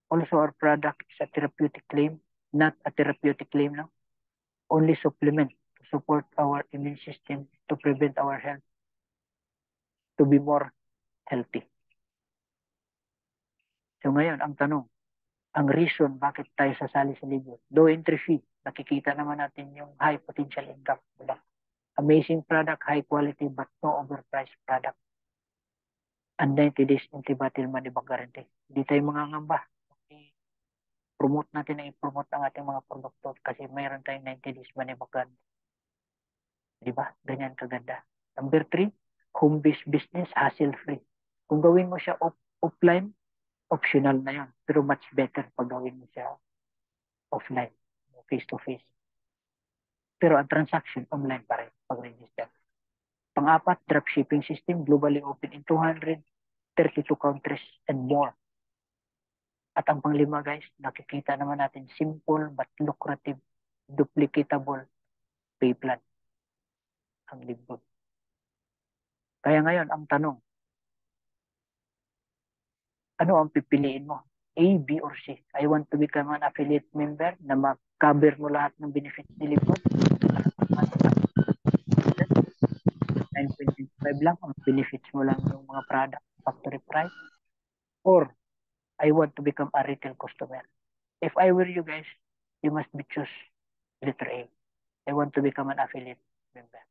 Also, our product is a therapeutic claim, not a therapeutic claim now. Only supplement to support our immune system to prevent our health to be more healthy. So ngayon, ang tanong, ang reason bakit tayo sasali sa Libgood, low entry fee, nakikita naman natin yung high potential income. Diba? Amazing product, high quality, but no overpriced product. And 90 days anti-battle money back guarantee. Hindi tayo mangangamba. Promote natin na i-promote ang ating mga produkto kasi mayroon tayong 90 days money back guarantee. Diba? Ganyan kaganda. Number 3, home-based business, hassle-free. Kung gawin mo siya offline, optional na yun. Pero much better pag gawin mo siya offline, face-to-face. Pero ang transaction, online pa rin pag-register. Pang-apat, dropshipping system, globally open in 232 countries and more. At ang pang-5 guys, nakikita naman natin simple but lucrative, duplicatable pay plan ang Libgood. Kaya ngayon, ang tanong, ano ang pipiliin mo? A, B, or C? I want to become an affiliate member na ma-cover mo lahat ng benefits ni Libgood. 9.25 lang, ang benefits mo lang yung mga product, factory price. Or, I want to become a retail customer. If I were you guys, you must be choose letter A. I want to become an affiliate member.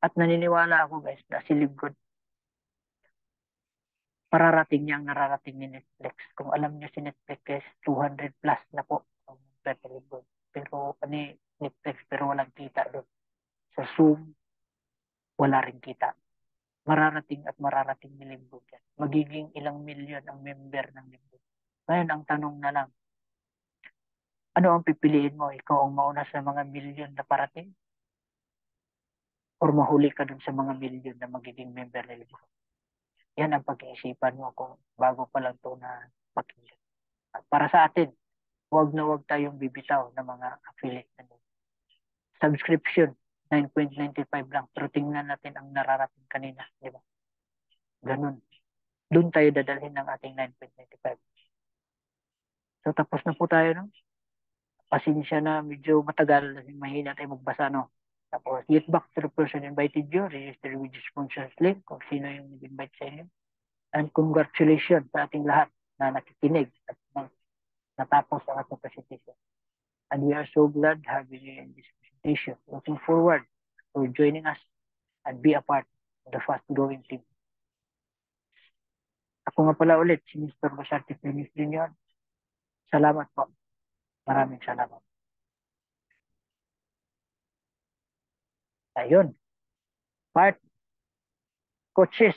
At naniniwala ako guys na si Libgood, pararating niya ang nararating ni Netflix. Kung alam niyo si Netflix guys, 200 plus na po ang Libgood. Pero Netflix, pero walang kita doon. Sa Zoom, wala rin kita. Mararating at mararating ni Libgood yan. Magiging ilang milyon ang member ng Libgood. Ngayon, ang tanong na lang, ano ang pipiliin mo? Ikaw ang mauna sa mga milyon na parating? Or mahuli ka dun sa mga milyon na magiging member ni Libgood? Yan ang pag-iisipan mo kung bago pa lang ito na pakinggan. At para sa atin, huwag na huwag tayong bibitaw ng mga affiliate na nito. Subscription, 9.95 lang. Pero tingnan natin ang nararating kanina. Di ba? Ganun. Doon tayo dadalhin ng ating 9.95. So tapos na po tayo, no? Pasensya na medyo matagal. Mahina tayo magbasa, no? Tapos, get back to the person invited you. Register with the sponsors link kung sino yung nag-invite sa inyo. And congratulations sa ating lahat na nakikinig at natapos ang ating presentation. And we are so glad having you in this presentation. Looking forward to joining us and be a part of the fast-growing team. Ako nga pala ulit, si Mr. Basarte Feliz Jr. Salamat po. Maraming salamat. Ayun. Part coaches